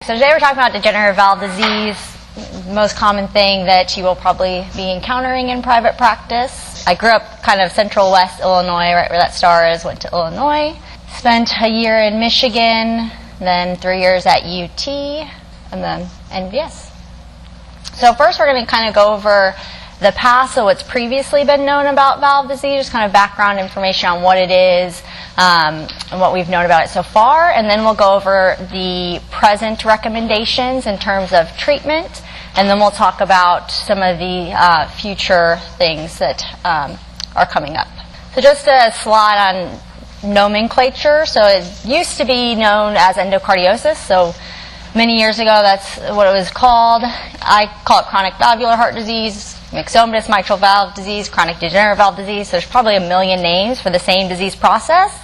So today we're talking about degenerative valve disease, most common thing that you will probably be encountering in private practice. I grew up kind of central west Illinois, right where that star is, went to Illinois. Spent a year in Michigan, then 3 years at UT, and then NVS. So first we're going to kind of go over the past, so what's previously been known about valve disease, just kind of background information on what it is and what we've known about it so far, and then we'll go over the present recommendations in terms of treatment, and then we'll talk about some of the future things that are coming up. So just a slide on nomenclature. So it used to be known as endocardiosis, so many years ago that's what it was called. I call it chronic valvular heart disease, myxomatous mitral valve disease, chronic degenerative valve disease. So there's probably a million names for the same disease process.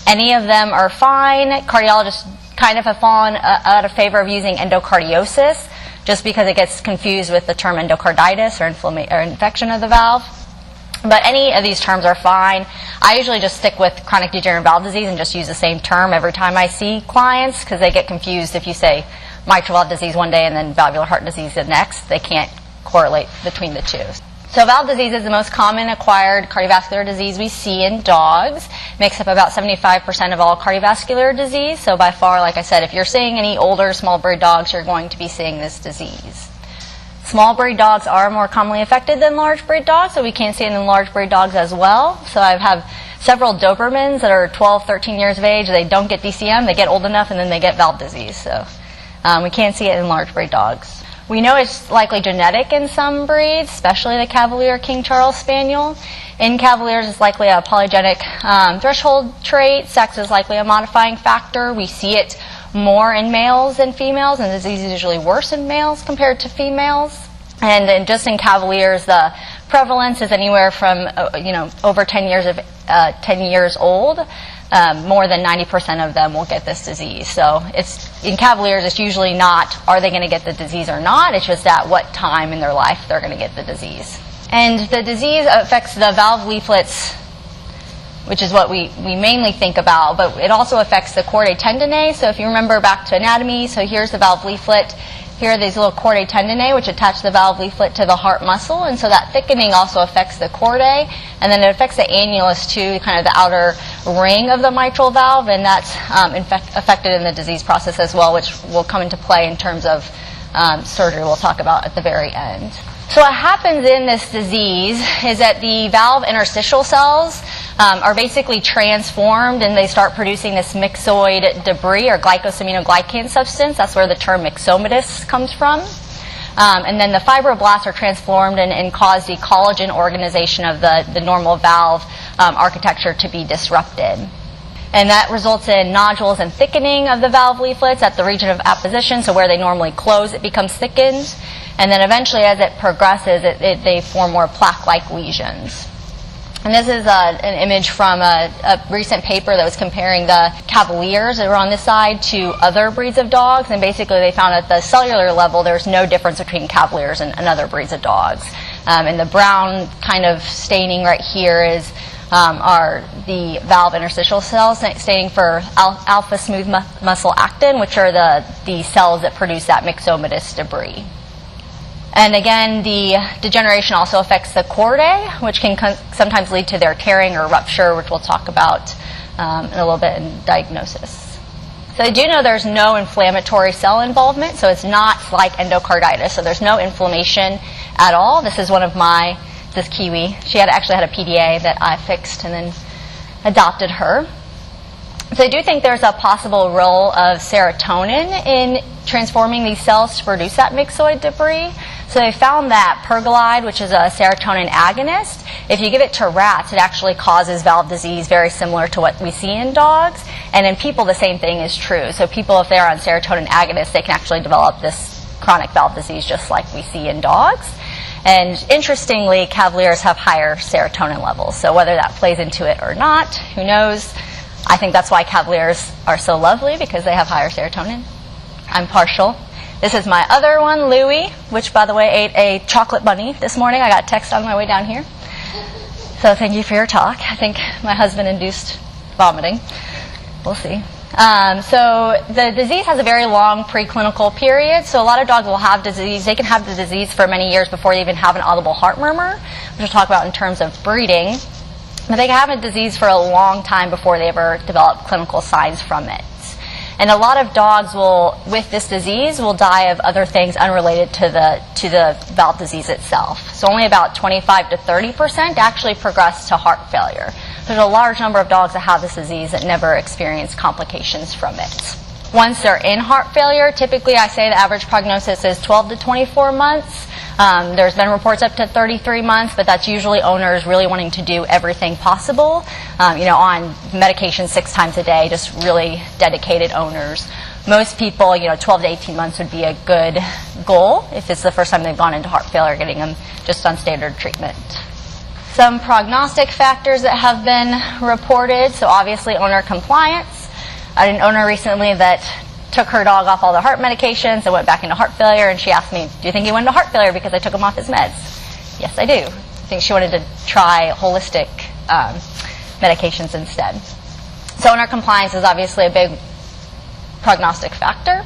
Any of them are fine. Cardiologists kind of have fallen out of favor of using endocardiosis just because it gets confused with the term endocarditis or infection of the valve. But any of these terms are fine. I usually just stick with chronic degenerative valve disease and just use the same term every time I see clients because they get confused if you say mitral valve disease one day and then valvular heart disease the next. They can't correlate between the two. So valve disease is the most common acquired cardiovascular disease we see in dogs. It makes up about 75% of all cardiovascular disease. So by far, like I said, if you're seeing any older small breed dogs, you're going to be seeing this disease. Small breed dogs are more commonly affected than large breed dogs, so we can see it in large breed dogs as well. So I have several Dobermans that are 12, 13 years of age. They don't get DCM, they get old enough, and then they get valve disease. So we can see it in large breed dogs. We know it's likely genetic in some breeds, especially the Cavalier King Charles Spaniel. In Cavaliers, it's likely a polygenic threshold trait. Sex is likely a modifying factor. We see it more in males than females, and the disease is usually worse in males compared to females. And then just in Cavaliers, the prevalence is anywhere from over 10 years old. More than 90% of them will get this disease. So in Cavaliers, it's usually not are they going to get the disease or not. It's just at what time in their life they're going to get the disease. And the disease affects the valve leaflets, which is what we mainly think about, but it also affects the chordae tendineae. So if you remember back to anatomy, so here's the valve leaflet. Here are these little chordae tendineae, which attach the valve leaflet to the heart muscle, and so that thickening also affects the chordae, and then it affects the annulus too, kind of the outer ring of the mitral valve, and that's affected in the disease process as well, which will come into play in terms of surgery we'll talk about at the very end. So what happens in this disease is that the valve interstitial cells are basically transformed and they start producing this myxoid debris or glycosaminoglycan substance. That's where the term myxomatous comes from. And then the fibroblasts are transformed and cause the collagen organization of the normal valve architecture to be disrupted. And that results in nodules and thickening of the valve leaflets at the region of apposition, so where they normally close, it becomes thickened. And then eventually, as it progresses, they form more plaque-like lesions. And this is an image from a recent paper that was comparing the Cavaliers that were on this side to other breeds of dogs. And basically, they found at the cellular level, there's no difference between Cavaliers and other breeds of dogs. And the brown kind of staining right here are the valve interstitial cells, standing for alpha smooth muscle actin, which are the cells that produce that myxomatous debris. And again, the degeneration also affects the chordae, which can sometimes lead to their tearing or rupture, which we'll talk about in a little bit in diagnosis. So I do know there's no inflammatory cell involvement, so it's not like endocarditis. So there's no inflammation at all. This is one of this Kiwi. She actually had a PDA that I fixed and then adopted her. So I do think there's a possible role of serotonin in transforming these cells to produce that myxoid debris. So they found that pergolide, which is a serotonin agonist, if you give it to rats, it actually causes valve disease very similar to what we see in dogs. And in people, the same thing is true. So people, if they're on serotonin agonists, they can actually develop this chronic valve disease just like we see in dogs. And interestingly, Cavaliers have higher serotonin levels. So whether that plays into it or not, who knows? I think that's why Cavaliers are so lovely, because they have higher serotonin. I'm partial. This is my other one, Louie, which, by the way, ate a chocolate bunny this morning. I got a text on my way down here. So thank you for your talk. I think my husband induced vomiting. We'll see. So the disease has a very long preclinical period. So a lot of dogs will have disease. They can have the disease for many years before they even have an audible heart murmur, which we'll talk about in terms of breeding. But they can have a disease for a long time before they ever develop clinical signs from it. And a lot of dogs with this disease will die of other things unrelated to the valve disease itself. So only about 25 to 30% actually progress to heart failure. There's a large number of dogs that have this disease that never experience complications from it. Once they're in heart failure, typically I say the average prognosis is 12 to 24 months. There's been reports up to 33 months, but that's usually owners really wanting to do everything possible, on medication 6 times a day, just really dedicated owners. Most people, 12 to 18 months would be a good goal if it's the first time they've gone into heart failure, getting them just on standard treatment. Some prognostic factors that have been reported, so obviously owner compliance. I had an owner recently that took her dog off all the heart medications and went back into heart failure, and she asked me, do you think he went into heart failure because I took him off his meds? Yes, I do. I think she wanted to try holistic medications instead. So owner compliance is obviously a big prognostic factor.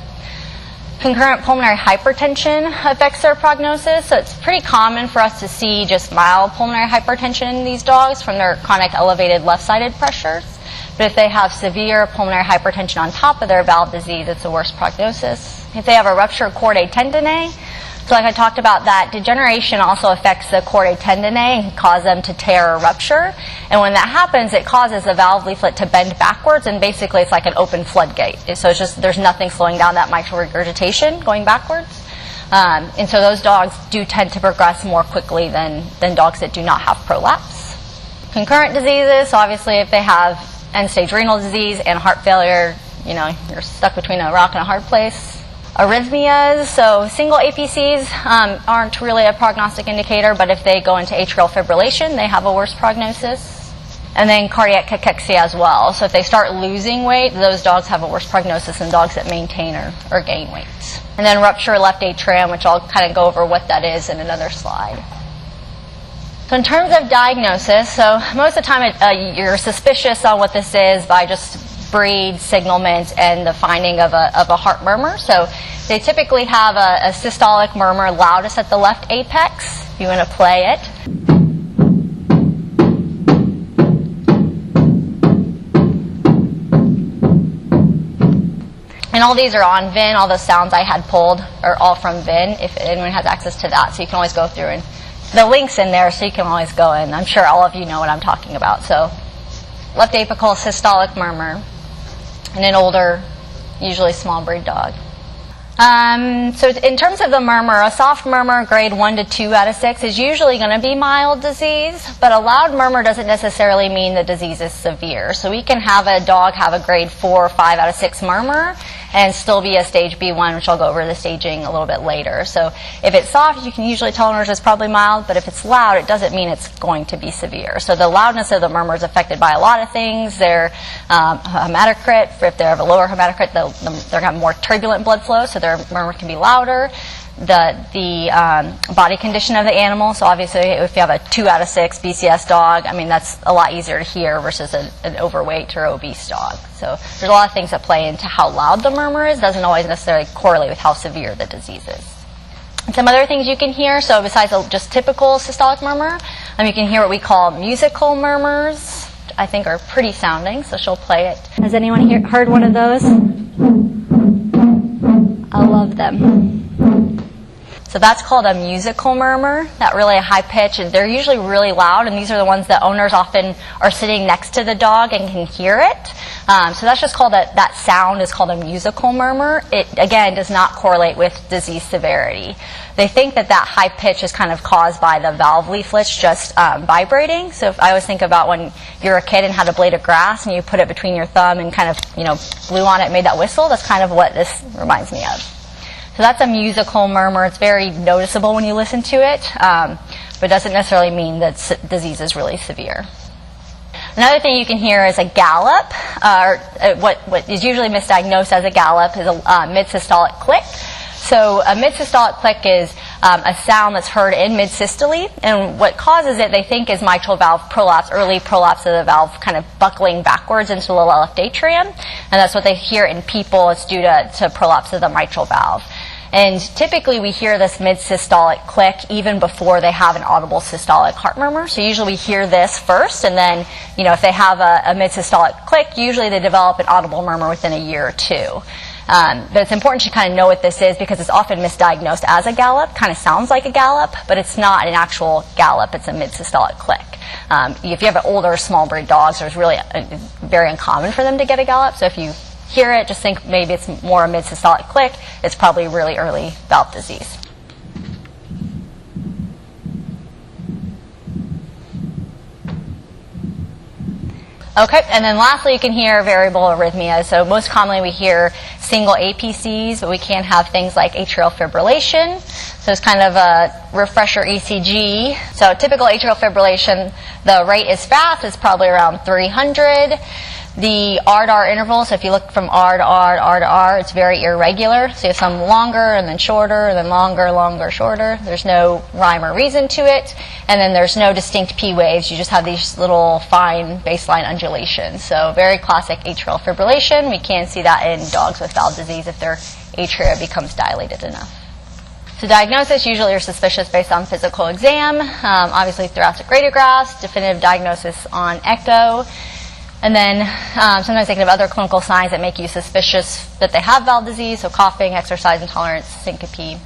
Concurrent pulmonary hypertension affects their prognosis, so it's pretty common for us to see just mild pulmonary hypertension in these dogs from their chronic elevated left-sided pressures. But if they have severe pulmonary hypertension on top of their valve disease, it's a worse prognosis. If they have a ruptured chordae tendineae, so like I talked about, that degeneration also affects the chordae tendineae and can cause them to tear or rupture. And when that happens, it causes the valve leaflet to bend backwards, and basically it's like an open floodgate. So it's just, there's nothing slowing down that mitral regurgitation going backwards. And so those dogs do tend to progress more quickly than dogs that do not have prolapse. Concurrent diseases, so obviously if they have end-stage renal disease and heart failure, you're stuck between a rock and a hard place. Arrhythmias, so single APCs aren't really a prognostic indicator, but if they go into atrial fibrillation, they have a worse prognosis. And then cardiac cachexia as well. So if they start losing weight, those dogs have a worse prognosis than dogs that maintain or gain weight. And then rupture left atrium, which I'll kind of go over what that is in another slide. So in terms of diagnosis, so most of the time you're suspicious on what this is by just breed, signalment, and the finding of a heart murmur. So they typically have a systolic murmur loudest at the left apex. If you want to play it. And all these are on VIN. All the sounds I had pulled are all from VIN, if anyone has access to that. So you can always go through, and the link's in there, so you can always go in. I'm sure all of you know what I'm talking about. So left apical systolic murmur in an older, usually small breed dog. So in terms of the murmur, a soft murmur, grade 1 to 2 out of 6, is usually going to be mild disease, but a loud murmur doesn't necessarily mean the disease is severe. So we can have a dog have a grade 4 or 5 out of 6 murmur and still be a stage B1, which I'll go over the staging a little bit later. So if it's soft, you can usually tell owners it's probably mild, but if it's loud, it doesn't mean it's going to be severe. So the loudness of the murmur is affected by a lot of things. Their hematocrit, if they have a lower hematocrit, they're going to have more turbulent blood flow, so their murmur can be louder. The body condition of the animal, so obviously if you have a 2 out of 6 BCS dog, that's a lot easier to hear versus an overweight or obese dog. So there's a lot of things that play into how loud the murmur is. Doesn't always necessarily correlate with how severe the disease is. And some other things you can hear, so besides just typical systolic murmur, you can hear what we call musical murmurs, which I think are pretty sounding, so she'll play it. Has anyone heard one of those? I love them. So that's called a musical murmur, that really high pitch, and they're usually really loud, and these are the ones that owners often are sitting next to the dog and can hear it. So that's just called that sound is called a musical murmur. It, again, does not correlate with disease severity. They think that high pitch is kind of caused by the valve leaflets just vibrating. So if I always think about when you're a kid and had a blade of grass and you put it between your thumb and kind of, blew on it and made that whistle, that's kind of what this reminds me of. So that's a musical murmur. It's very noticeable when you listen to it, but doesn't necessarily mean that disease is really severe. Another thing you can hear is a gallop, or what is usually misdiagnosed as a gallop is a mid-systolic click. So a mid-systolic click is a sound that's heard in mid-systole, and what causes it, they think, is mitral valve prolapse, early prolapse of the valve kind of buckling backwards into the left atrium, and that's what they hear in people. It's due to prolapse of the mitral valve. And typically we hear this mid-systolic click even before they have an audible systolic heart murmur. So usually we hear this first, and then, if they have a mid-systolic click, usually they develop an audible murmur within a year or two. But it's important to kind of know what this is because it's often misdiagnosed as a gallop. Kind of sounds like a gallop, but it's not an actual gallop. It's a mid-systolic click. If you have older small breed dogs, it's really very uncommon for them to get a gallop. So if you hear it, just think maybe it's more a mid-systolic click. It's probably really early valve disease. Okay, and then lastly, you can hear variable arrhythmias. So most commonly we hear single APCs, but we can have things like atrial fibrillation. So it's kind of a refresher ECG. So typical atrial fibrillation, the rate is fast. It's probably around 300. The R to R interval, so if you look from R to R to R to R, it's very irregular. So you have some longer and then shorter and then longer, longer, shorter. There's no rhyme or reason to it. And then there's no distinct P waves. You just have these little fine baseline undulations. So very classic atrial fibrillation. We can see that in dogs with valve disease if their atria becomes dilated enough. So diagnosis, usually you're suspicious based on physical exam. Obviously thoracic radiographs, definitive diagnosis on echo. And then sometimes they can have other clinical signs that make you suspicious that they have valve disease, so coughing, exercise intolerance, syncope.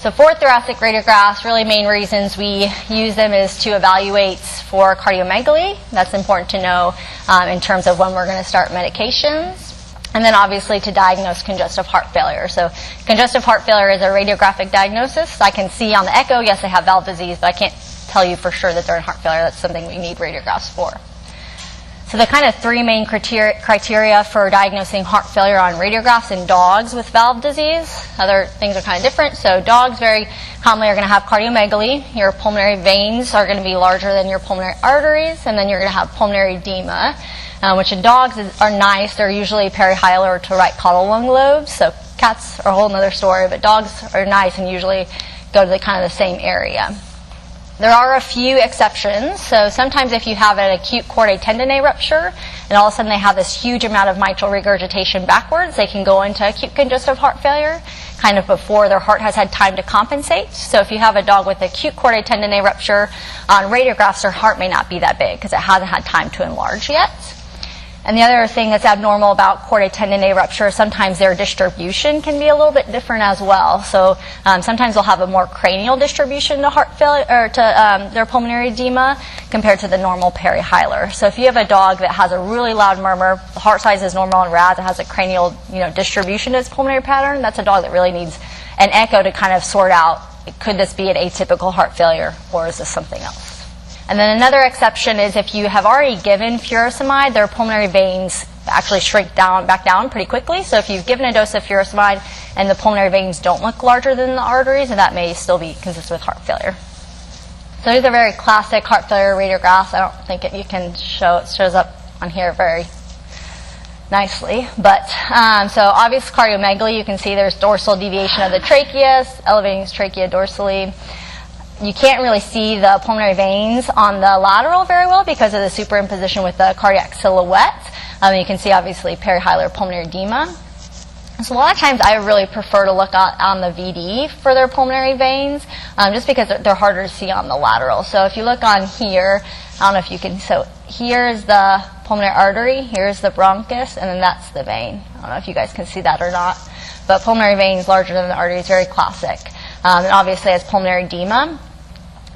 So for thoracic radiographs, really main reasons we use them is to evaluate for cardiomegaly. That's important to know in terms of when we're going to start medications. And then obviously to diagnose congestive heart failure. So congestive heart failure is a radiographic diagnosis. I can see on the echo, yes, they have valve disease, but I can't tell you for sure that they're in heart failure. That's something we need radiographs for. So the kind of three main criteria for diagnosing heart failure on radiographs in dogs with valve disease. Other things are kind of different. So dogs very commonly are going to have cardiomegaly. Your pulmonary veins are going to be larger than your pulmonary arteries, and then you're going to have pulmonary edema, which in dogs are nice. They're usually perihilar to right caudal lung lobes. So cats are a whole other story, but dogs are nice and usually go to the kind of the same area. There are a few exceptions. So sometimes if you have an acute chordae tendineae rupture and all of a sudden they have this huge amount of mitral regurgitation backwards, they can go into acute congestive heart failure kind of before their heart has had time to compensate. So if you have a dog with acute chordae tendineae rupture, on radiographs their heart may not be that big because it hasn't had time to enlarge yet. And the other thing that's abnormal about chordae tendineae rupture, sometimes their distribution can be a little bit different as well. So sometimes they'll have a more cranial distribution to heart failure or to their pulmonary edema compared to the normal perihilar. So if you have a dog that has a really loud murmur, the heart size is normal in RAS, it has a cranial distribution to its pulmonary pattern, that's a dog that really needs an echo to kind of sort out, could this be an atypical heart failure or is this something else? And then another exception is if you have already given furosemide, their pulmonary veins actually shrink back down pretty quickly. So if you've given a dose of furosemide and the pulmonary veins don't look larger than the arteries, and that may still be consistent with heart failure. So these are very classic heart failure radiographs. I don't think you can show it shows up on here very nicely. But so obvious cardiomegaly, you can see there's dorsal deviation of the trachea, elevating the trachea dorsally. You can't really see the pulmonary veins on the lateral very well because of the superimposition with the cardiac silhouette. You can see obviously perihilar pulmonary edema. So a lot of times I really prefer to look on the VD for their pulmonary veins just because they're harder to see on the lateral. So if you look on here, I don't know if you can, so here's the pulmonary artery, here's the bronchus, and then that's the vein. I don't know if you guys can see that or not, but pulmonary veins larger than the artery is very classic. And obviously has pulmonary edema.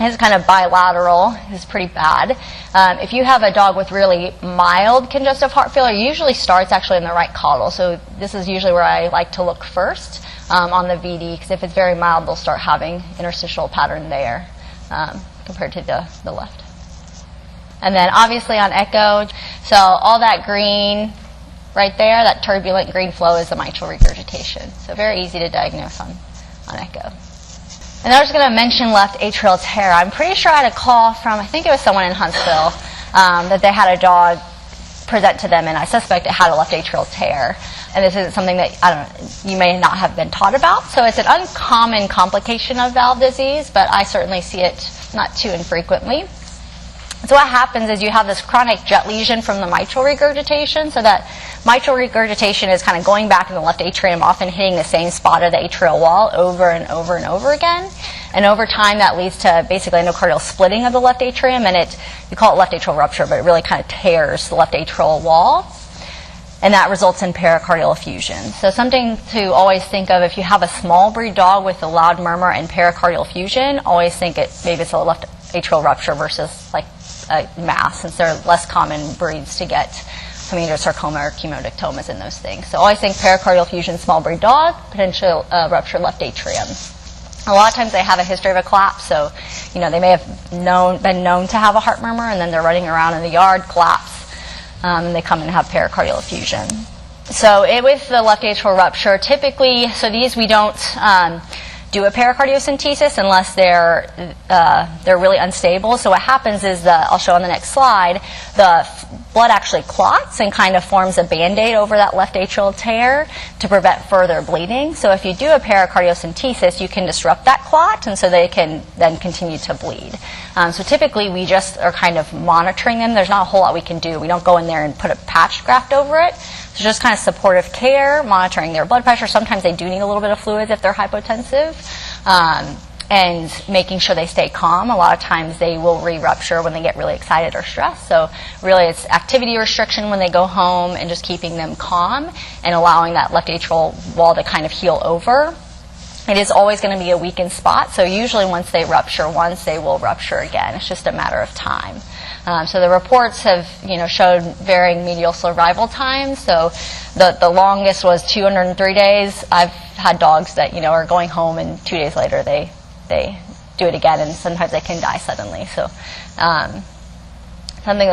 It's kind of bilateral. It's pretty bad. If you have a dog with really mild congestive heart failure, it usually starts actually in the right caudal. So this is usually where I like to look first on the VD, because if it's very mild, they'll start having interstitial pattern there compared to the left. And then obviously on echo, so all that green right there, that turbulent green flow is the mitral regurgitation. So very easy to diagnose on echo. And I was going to mention left atrial tear. I'm pretty sure I had a call from, I think it was someone in Huntsville, that they had a dog present to them, and I suspect it had a left atrial tear. And this isn't something that, you may not have been taught about. So it's an uncommon complication of valve disease, but I certainly see it not too infrequently. So what happens is you have this chronic jet lesion from the mitral regurgitation. So that mitral regurgitation is kind of going back in the left atrium, often hitting the same spot of the atrial wall over and over and over again. And over time, that leads to basically endocardial splitting of the left atrium, and you call it left atrial rupture, but it really kind of tears the left atrial wall. And that results in pericardial effusion. So something to always think of if you have a small breed dog with a loud murmur and pericardial effusion, always think maybe it's a left atrial rupture versus like a mass, since they're less common breeds to get hemangiosarcoma or chemodictomas and those things. So always think pericardial effusion, small breed dog, potential rupture left atrium. A lot of times they have a history of a collapse, so they may have been known to have a heart murmur, and then they're running around in the yard, collapse. And they come and have pericardial effusion. So with the left atrial rupture, typically, so these we don't do a pericardiocentesis unless they're really unstable. So what happens is I'll show on the next slide, the blood actually clots and kind of forms a Band-Aid over that left atrial tear to prevent further bleeding. So if you do a pericardiocentesis, you can disrupt that clot, and so they can then continue to bleed. So typically we just are kind of monitoring them. There's not a whole lot we can do. We don't go in there and put a patch graft over it. So just kind of supportive care, monitoring their blood pressure. Sometimes they do need a little bit of fluids if they're hypotensive. And making sure they stay calm. A lot of times they will re-rupture when they get really excited or stressed. So really it's activity restriction when they go home and just keeping them calm and allowing that left atrial wall to kind of heal over. It is always going to be a weakened spot. So usually once they rupture once, they will rupture again. It's just a matter of time. So the reports have, showed varying medial survival times. So the longest was 203 days. I've had dogs that, are going home and 2 days later they do it again, and sometimes they can die suddenly. So something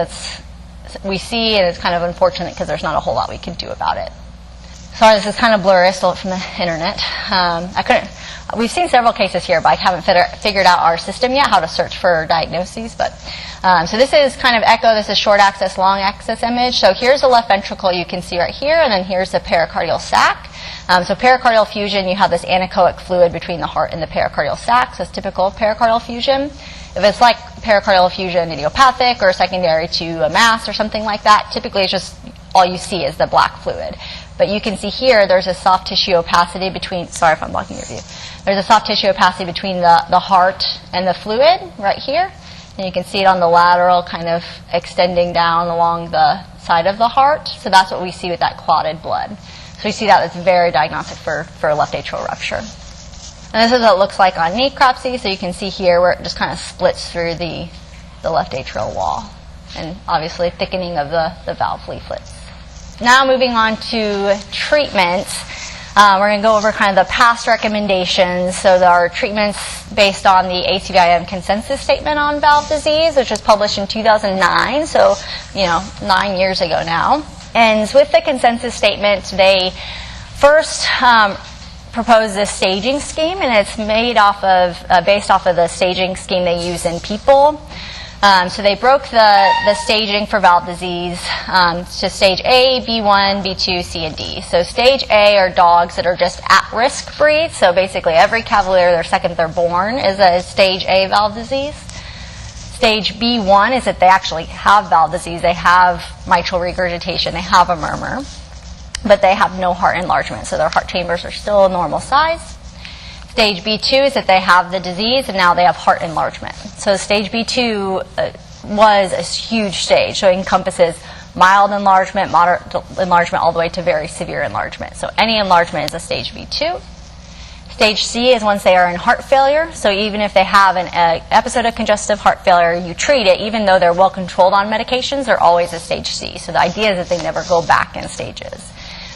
we see, and it's kind of unfortunate because there's not a whole lot we can do about it. Sorry, this is kind of blurry. I stole it from the internet. We've seen several cases here, but I haven't figured out our system yet, how to search for diagnoses. But so this is kind of echo. This is short axis, long axis image. So here's the left ventricle you can see right here, and then here's the pericardial sac. So pericardial effusion, you have this anechoic fluid between the heart and the pericardial sac. So it's typical of pericardial effusion. If it's like pericardial effusion idiopathic or secondary to a mass or something like that, typically it's just all you see is the black fluid. But you can see here there's a soft tissue opacity between, sorry if I'm blocking your view, there's a soft tissue opacity between the heart and the fluid right here. And you can see it on the lateral kind of extending down along the side of the heart. So that's what we see with that clotted blood. So we see that it's very diagnostic for left atrial rupture. And this is what it looks like on necropsy. So you can see here where it just kind of splits through the left atrial wall. And obviously thickening of the valve leaflets. Now moving on to treatment. We're going to go over kind of the past recommendations. So there are treatments based on the ACVIM consensus statement on valve disease, which was published in 2009. So, 9 years ago now. And with the consensus statement, they first proposed this staging scheme, and it's based off of the staging scheme they use in people. So they broke the staging for valve disease to stage A, B1, B2, C, and D. So stage A are dogs that are just at-risk breeds. So basically every Cavalier, their second they're born, is a stage A valve disease. Stage B1 is that they actually have valve disease. They have mitral regurgitation. They have a murmur, but they have no heart enlargement. So their heart chambers are still a normal size. Stage B2 is that they have the disease and now they have heart enlargement. So stage B2 was a huge stage. So it encompasses mild enlargement, moderate enlargement, all the way to very severe enlargement. So any enlargement is a stage B2. Stage C is once they are in heart failure. So even if they have an episode of congestive heart failure, you treat it, even though they're well controlled on medications, they're always a stage C. So the idea is that they never go back in stages.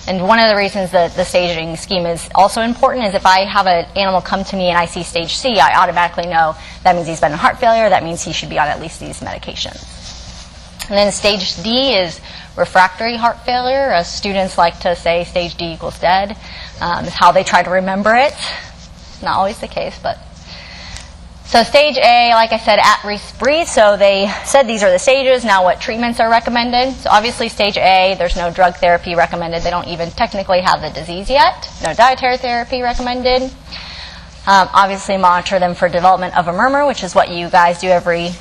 And one of the reasons that the staging scheme is also important is if I have an animal come to me and I see stage C, I automatically know that means he's been in heart failure, that means he should be on at least these medications. And then stage D is refractory heart failure. Students like to say stage D equals dead. Is how they try to remember it. Not always the case, but. So stage A, like I said, at-risk breed. So they said these are the stages. Now what treatments are recommended? So obviously stage A, there's no drug therapy recommended. They don't even technically have the disease yet. No dietary therapy recommended. Obviously monitor them for development of a murmur, which is what you guys do every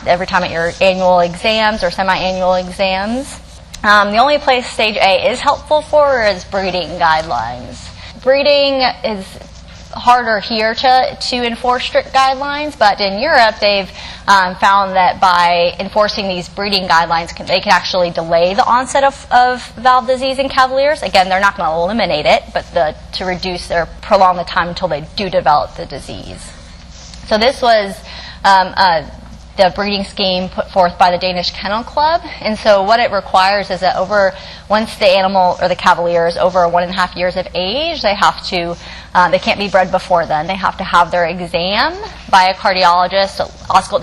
time at your annual exams or semi-annual exams. The only place stage A is helpful for is breeding guidelines. Breeding is harder here to enforce strict guidelines, but in Europe they've found that by enforcing these breeding guidelines, they can actually delay the onset of valve disease in Cavaliers. Again, they're not going to eliminate it, but to prolong the time until they do develop the disease. So this was the breeding scheme put forth by the Danish Kennel Club. And so what it requires is that once the animal or the Cavalier is over 1.5 years of age, they can't be bred before then. They have to have their exam by a cardiologist,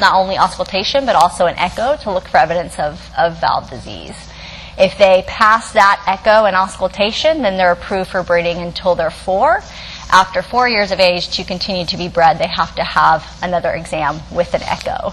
not only auscultation, but also an echo to look for evidence of valve disease. If they pass that echo and auscultation, then they're approved for breeding until they're 4. After 4 years of age, to continue to be bred, they have to have another exam with an echo.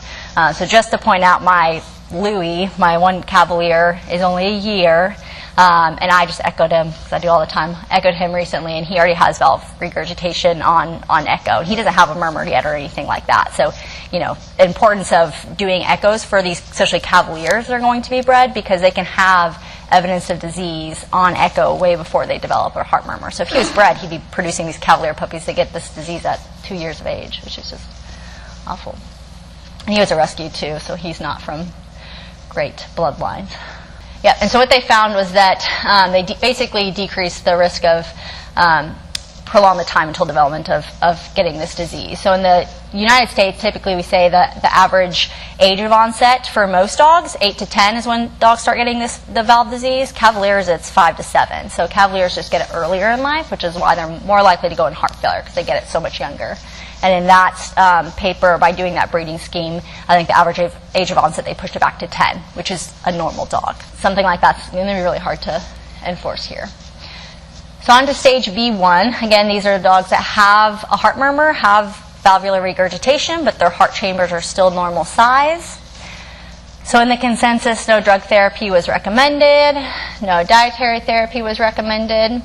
So just to point out, my Louis, my one Cavalier, is only a year, and I just echoed him, because I do all the time, echoed him recently, and he already has valve regurgitation on echo. He doesn't have a murmur yet or anything like that. So, the importance of doing echoes for these, especially Cavaliers that are going to be bred, because they can have evidence of disease on echo way before they develop a heart murmur. So if he was bred, he'd be producing these Cavalier puppies that get this disease at 2 years of age, which is just awful. And he was a rescue too, so he's not from great bloodlines. Yeah, and so what they found was that they basically decreased the risk of prolong the time until development of getting this disease. So in the United States, typically we say that the average age of onset for most dogs, 8 to 10 is when dogs start getting the valve disease. Cavaliers, it's 5 to 7. So Cavaliers just get it earlier in life, which is why they're more likely to go in heart failure, because they get it so much younger. And in that paper, by doing that breeding scheme, I think the average age of onset, they pushed it back to 10, which is a normal dog. Something like that's going to be really hard to enforce here. So on to stage B1. Again, these are dogs that have a heart murmur, have valvular regurgitation, but their heart chambers are still normal size. So in the consensus, no drug therapy was recommended, no dietary therapy was recommended,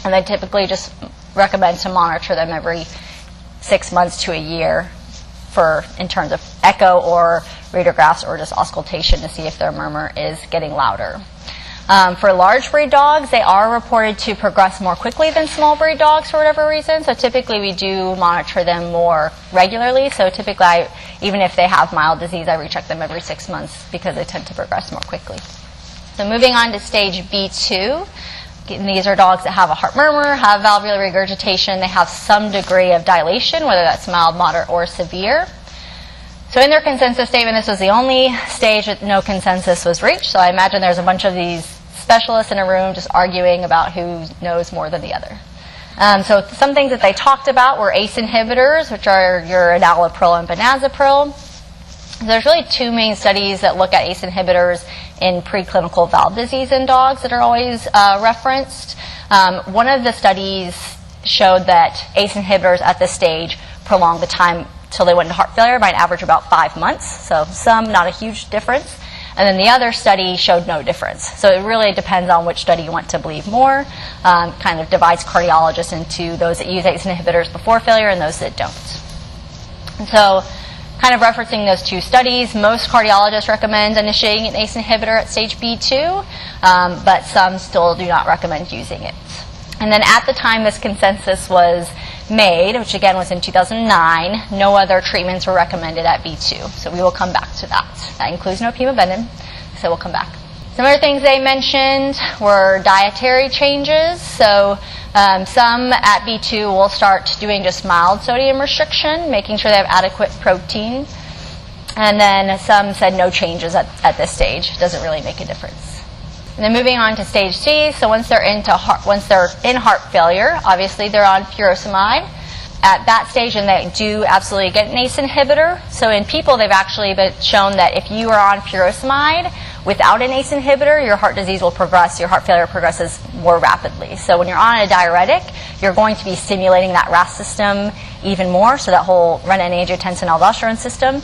and they typically just recommend to monitor them every 6 months to a year in terms of echo or radiographs or just auscultation to see if their murmur is getting louder. For large breed dogs, they are reported to progress more quickly than small breed dogs for whatever reason. So typically we do monitor them more regularly. So typically, even if they have mild disease, I recheck them every 6 months because they tend to progress more quickly. So moving on to stage B2. These are dogs that have a heart murmur, have valvular regurgitation. They have some degree of dilation, whether that's mild, moderate, or severe. So in their consensus statement, this was the only stage that no consensus was reached. So I imagine there's a bunch of these specialists in a room just arguing about who knows more than the other. So some things that they talked about were ACE inhibitors, which are your enalapril and benazepril. There's really 2 main studies that look at ACE inhibitors in preclinical valve disease in dogs that are always referenced. One of the studies showed that ACE inhibitors at this stage prolonged the time till they went into heart failure by an average about 5 months. So not a huge difference. And then the other study showed no difference. So it really depends on which study you want to believe more. Kind of divides cardiologists into those that use ACE inhibitors before failure and those that don't. And so kind of referencing those 2 studies, most cardiologists recommend initiating an ACE inhibitor at stage B2, but some still do not recommend using it. And then at the time this consensus was made, which again was in 2009, no other treatments were recommended at B2. So we will come back to that. That includes no pimobendan, so we'll come back. Some other things they mentioned were dietary changes. So some at B2 will start doing just mild sodium restriction, making sure they have adequate protein. And then some said no changes at this stage. It doesn't really make a difference. And then moving on to stage C, so once they're in heart failure, obviously they're on furosemide. At that stage, and they do absolutely get an ACE inhibitor. So in people, they've actually been shown that if you are on furosemide Without an ACE inhibitor, your heart disease will progress, your heart failure progresses more rapidly. So when you're on a diuretic, you're going to be stimulating that RAS system even more, so that whole renin-angiotensin-aldosterone system.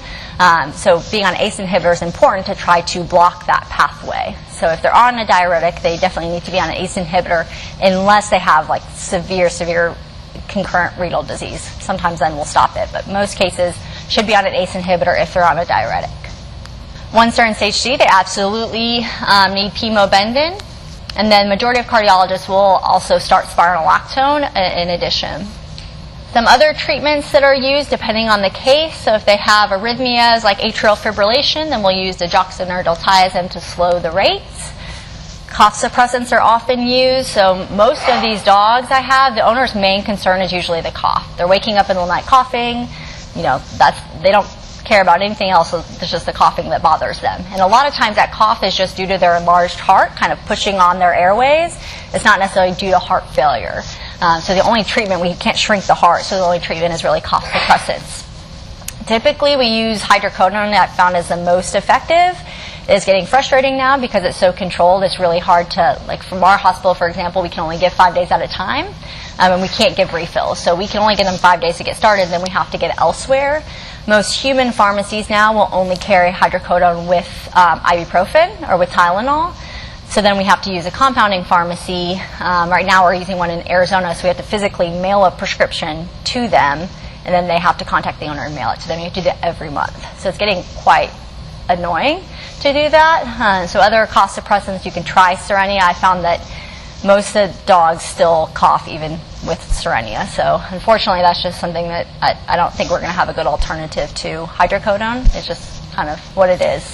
So being on ACE inhibitor is important to try to block that pathway. So if they're on a diuretic, they definitely need to be on an ACE inhibitor unless they have like severe concurrent renal disease. Sometimes then we'll stop it, but most cases should be on an ACE inhibitor if they're on a diuretic. Once they're in stage C, they absolutely need pemobendin, and then majority of cardiologists will also start spironolactone in addition. Some other treatments that are used depending on the case, so if they have arrhythmias like atrial fibrillation, then we'll use digoxin or diltiazem to slow the rates. Cough suppressants are often used, so most of these dogs I have, the owner's main concern is usually the cough. They're waking up in the night coughing, they don't care about anything else, it's just the coughing that bothers them. And a lot of times that cough is just due to their enlarged heart kind of pushing on their airways. It's not necessarily due to heart failure. So the only treatment, we can't shrink the heart, so the only treatment is really cough suppressants. Typically we use hydrocodone, that found is the most effective. It's getting frustrating now because it's so controlled. It's really hard to, like from our hospital, for example, we can only give 5 days at a time, and we can't give refills. So we can only give them 5 days to get started, then we have to get it elsewhere. Most human pharmacies now will only carry hydrocodone with ibuprofen or with Tylenol. So then we have to use a compounding pharmacy. Right now we're using one in Arizona, so we have to physically mail a prescription to them, and then they have to contact the owner and mail it to them. You have to do that every month. So it's getting quite annoying to do that. So other cough suppressants, you can try Cerenia. I found that most of the dogs still cough even with Cerenia. So unfortunately, that's just something that I don't think we're going to have a good alternative to hydrocodone. It's just kind of what it is.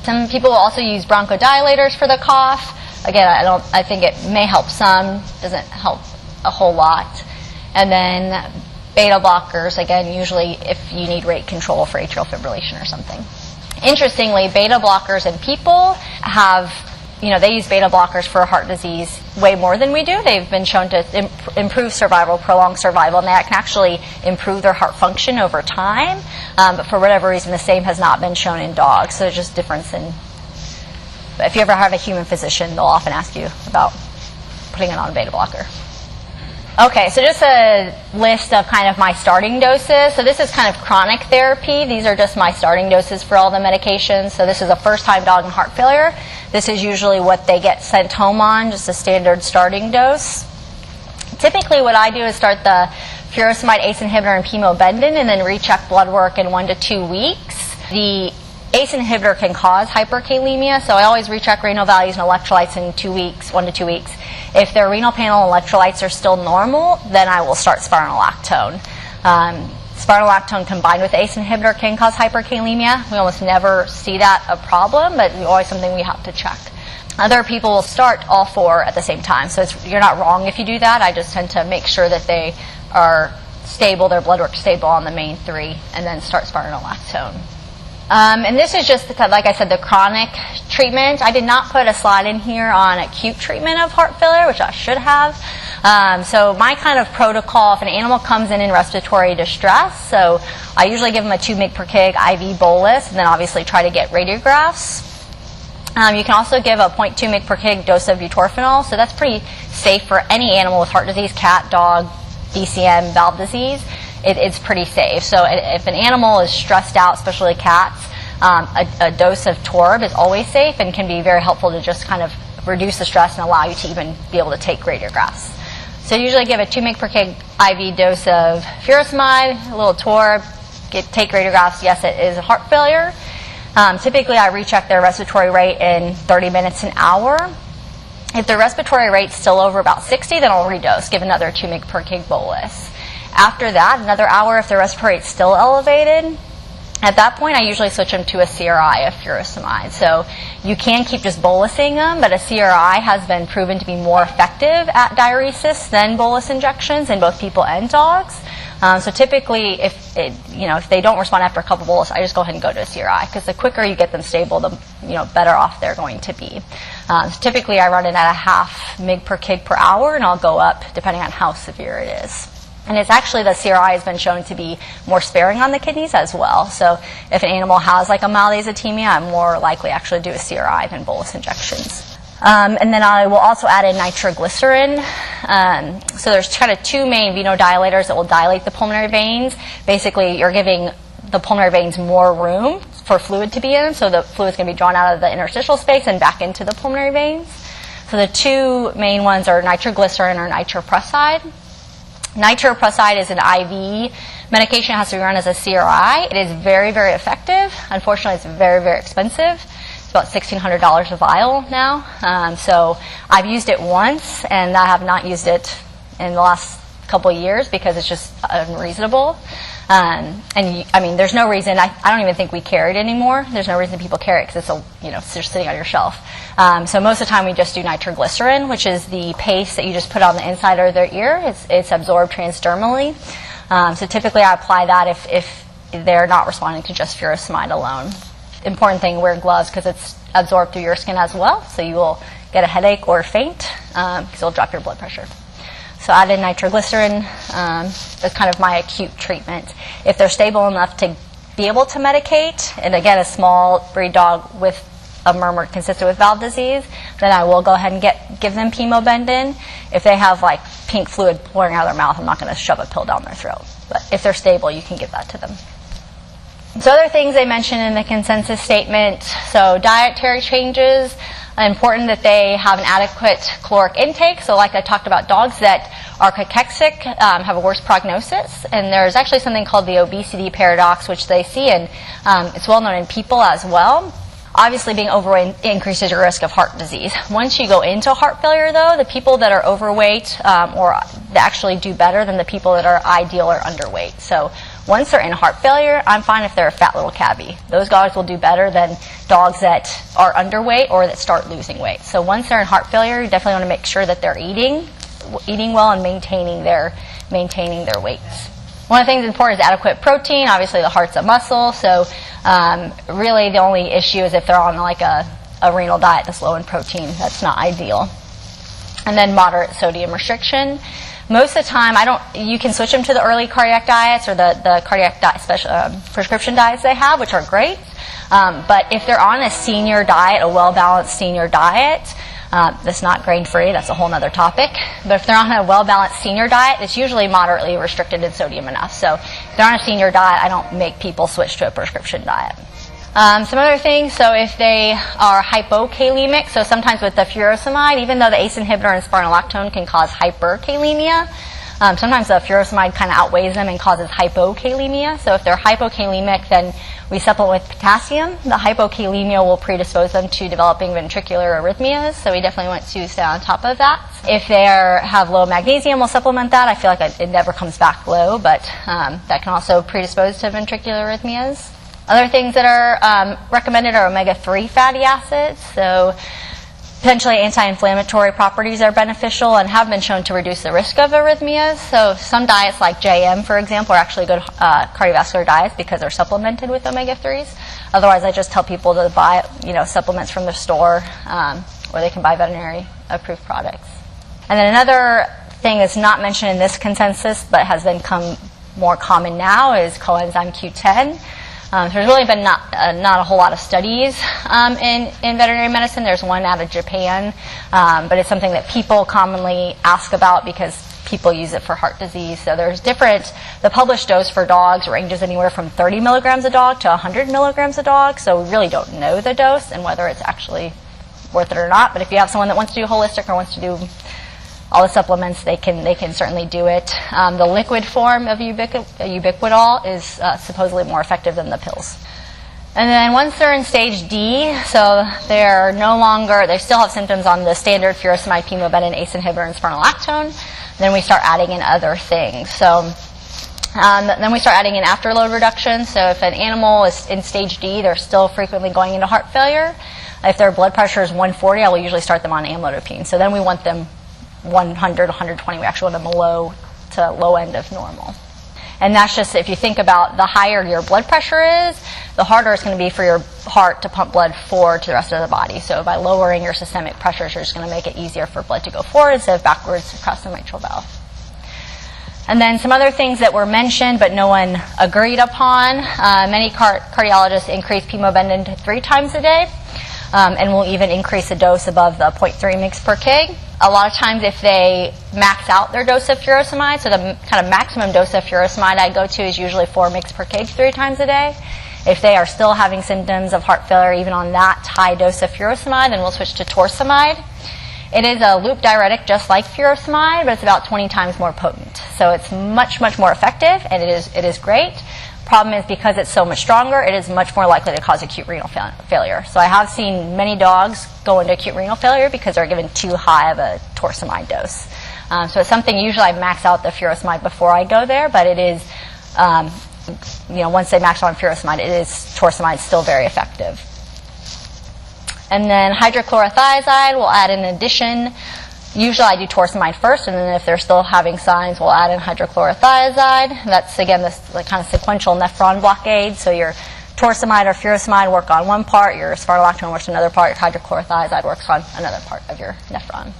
Some people will also use bronchodilators for the cough. Again, I think it may help some, doesn't help a whole lot. And then beta blockers, again, usually if you need rate control for atrial fibrillation or something. Interestingly, beta blockers in people have, they use beta blockers for heart disease way more than we do. They've been shown to improve survival, prolong survival, and that can actually improve their heart function over time. But for whatever reason, the same has not been shown in dogs. So there's just difference in. But if you ever have a human physician, they'll often ask you about putting it on a beta blocker. Okay, so just a list of kind of my starting doses. So this is kind of chronic therapy. These are just my starting doses for all the medications. So this is a first-time dog in heart failure. This is usually what they get sent home on, just a standard starting dose. Typically what I do is start the furosemide ACE inhibitor and pemobendin and then recheck blood work in 1 to 2 weeks. The ACE inhibitor can cause hyperkalemia, so I always recheck renal values and electrolytes in 2 weeks, 1 to 2 weeks. If their renal panel electrolytes are still normal, then I will start spironolactone. Spironolactone combined with ACE inhibitor can cause hyperkalemia. We almost never see that a problem, but it's always something we have to check. Other people will start all 4 at the same time, so you're not wrong if you do that. I just tend to make sure that they are stable, their blood work stable on the main 3, and then start spironolactone. And this is just, like I said, the chronic treatment. I did not put a slide in here on acute treatment of heart failure, which I should have. So my kind of protocol, if an animal comes in respiratory distress, so I usually give them a 2 mg/kg IV bolus, and then obviously try to get radiographs. You can also give a 0.2 mg/kg dose of butorphanol, so that's pretty safe for any animal with heart disease, cat, dog, DCM, valve disease. It's pretty safe. So if an animal is stressed out, especially cats, a dose of Torb is always safe and can be very helpful to just kind of reduce the stress and allow you to even be able to take radiographs. So usually give a 2 mg/kg IV dose of furosemide, a little Torb, take radiographs. Yes, it is a heart failure. Typically I recheck their respiratory rate in 30 minutes, an hour. If the respiratory rate's still over about 60, then I'll redose, give another 2 mg/kg bolus. After that, another hour, if the respiratory rate's still elevated, at that point I usually switch them to a CRI of furosemide. So you can keep just bolusing them, but a CRI has been proven to be more effective at diuresis than bolus injections in both people and dogs. So typically, if they don't respond after a couple bolus, I just go ahead and go to a CRI, because the quicker you get them stable, the better off they're going to be. So typically, I run it at a 0.5 mg/kg per hour, and I'll go up depending on how severe it is. And it's actually, the CRI has been shown to be more sparing on the kidneys as well. So if an animal has like a mild azotemia, I'm more likely actually to do a CRI than bolus injections. And then I will also add in nitroglycerin. So there's kind of two main venodilators that will dilate the pulmonary veins. Basically, you're giving the pulmonary veins more room for fluid to be in, so the fluid's going to be drawn out of the interstitial space and back into the pulmonary veins. So the two main ones are nitroglycerin or nitroprusside. Nitroprusside is an IV medication. It has to be run as a CRI. It is very, very effective. Unfortunately, it's very, very expensive. It's about $1,600 a vial now. So I've used it once, and I have not used it in the last couple of years because it's just unreasonable. I mean, there's no reason. I don't even think we carry it anymore. There's no reason people carry it because it's just sitting on your shelf. So most of the time we just do nitroglycerin, which is the paste that you just put on the inside of their ear. It's absorbed transdermally. So typically I apply that if they're not responding to just furosemide alone. Important thing, wear gloves because it's absorbed through your skin as well. So you will get a headache or faint because it'll drop your blood pressure. So add in nitroglycerin. That's kind of my acute treatment. If they're stable enough to be able to medicate, and again, a small breed dog with a murmur consistent with valve disease, then I will go ahead and give them pemobendin. If they have like pink fluid pouring out of their mouth, I'm not going to shove a pill down their throat. But if they're stable, you can give that to them. So other things they mention in the consensus statement, so dietary changes, important that they have an adequate caloric intake. So like I talked about, dogs that are cachexic have a worse prognosis. And there's actually something called the obesity paradox, which they see, and it's well known in people as well. Obviously, being overweight increases your risk of heart disease. Once you go into heart failure, though, the people that are overweight or they actually do better than the people that are ideal or underweight. So once they're in heart failure, I'm fine if they're a fat little cabbie. Those dogs will do better than dogs that are underweight or that start losing weight. So once they're in heart failure, you definitely want to make sure that they're eating well and maintaining their weights. One of the things important is adequate protein. Obviously, the heart's a muscle, so really the only issue is if they're on like a renal diet that's low in protein. That's not ideal. And then moderate sodium restriction. Most of the time, you can switch them to the early cardiac diets or the cardiac diet prescription diets they have, which are great. But if they're on a senior diet, a well-balanced senior diet, that's not grain-free, that's a whole other topic. But if they're on a well-balanced senior diet, it's usually moderately restricted in sodium enough. So if they're on a senior diet, I don't make people switch to a prescription diet. Some other things, so if they are hypokalemic, so sometimes with the furosemide, even though the ACE inhibitor and spironolactone can cause hyperkalemia, sometimes the furosemide kind of outweighs them and causes hypokalemia. So if they're hypokalemic, then we supplement with potassium. The hypokalemia will predispose them to developing ventricular arrhythmias, so we definitely want to stay on top of that. If they have low magnesium, we'll supplement that. I feel like it never comes back low, but that can also predispose to ventricular arrhythmias. Other things that are recommended are omega-3 fatty acids. So potentially anti-inflammatory properties are beneficial and have been shown to reduce the risk of arrhythmias. So some diets like JM, for example, are actually good cardiovascular diets because they're supplemented with omega-3s. Otherwise, I just tell people to buy supplements from the store or they can buy veterinary approved products. And then another thing that's not mentioned in this consensus but has become more common now is coenzyme Q10. There's really been not a whole lot of studies in veterinary medicine. There's one out of Japan, but it's something that people commonly ask about because people use it for heart disease. So there's the published dose for dogs ranges anywhere from 30 milligrams a dog to 100 milligrams a dog, so we really don't know the dose and whether it's actually worth it or not. But if you have someone that wants to do holistic or wants to do all the supplements, they can certainly do it. The liquid form of ubiquitol is supposedly more effective than the pills. And then once they're in stage D, so they still have symptoms on the standard furosemide, pemobendin, ACE inhibitor, and spironolactone. Then we start adding in other things. So then we start adding in afterload reduction. So if an animal is in stage D, they're still frequently going into heart failure. If their blood pressure is 140, I will usually start them on amlodipine. So then we want them 100, 120, we actually want them low end of normal. And that's just, if you think about the higher your blood pressure is, the harder it's going to be for your heart to pump blood forward to the rest of the body. So by lowering your systemic pressures, you're just going to make it easier for blood to go forward instead of backwards across the mitral valve. And then some other things that were mentioned but no one agreed upon. Many cardiologists increase pemobendin to 3 times a day, and will even increase the dose above the 0.3 mg per kg. A lot of times if they max out their dose of furosemide, so the kind of maximum dose of furosemide I go to is usually 4 mg per kg 3 times a day. If they are still having symptoms of heart failure even on that high dose of furosemide, then we'll switch to torsemide. It is a loop diuretic just like furosemide, but it's about 20 times more potent. So it's much, much more effective, and it is great. Problem is, because it's so much stronger, it is much more likely to cause acute renal failure. So I have seen many dogs go into acute renal failure because they're given too high of a torsemide dose. So it's something usually I max out the furosemide before I go there, but it is, once they max out on furosemide, torsemide still very effective. And then hydrochlorothiazide we'll add in addition. Usually I do torsemide first, and then if they're still having signs, we'll add in hydrochlorothiazide. That's, again, this kind of sequential nephron blockade. So your torsemide or furosemide work on one part, your spironolactone works on another part, your hydrochlorothiazide works on another part of your nephron.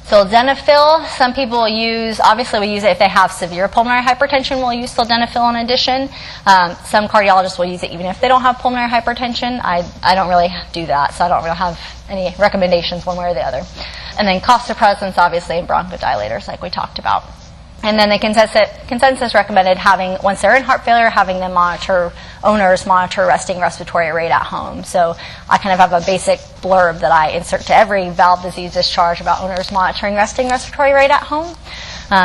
Sildenafil, some people will use, obviously we use it if they have severe pulmonary hypertension, we'll use sildenafil in addition. Some cardiologists will use it even if they don't have pulmonary hypertension. I don't really do that, so I don't really have any recommendations one way or the other. And then cough suppressants, obviously, and bronchodilators like we talked about. And then the consensus recommended having, once they're in heart failure, having them owners monitor resting respiratory rate at home. So I kind of have a basic blurb that I insert to every valve disease discharge about owners monitoring resting respiratory rate at home.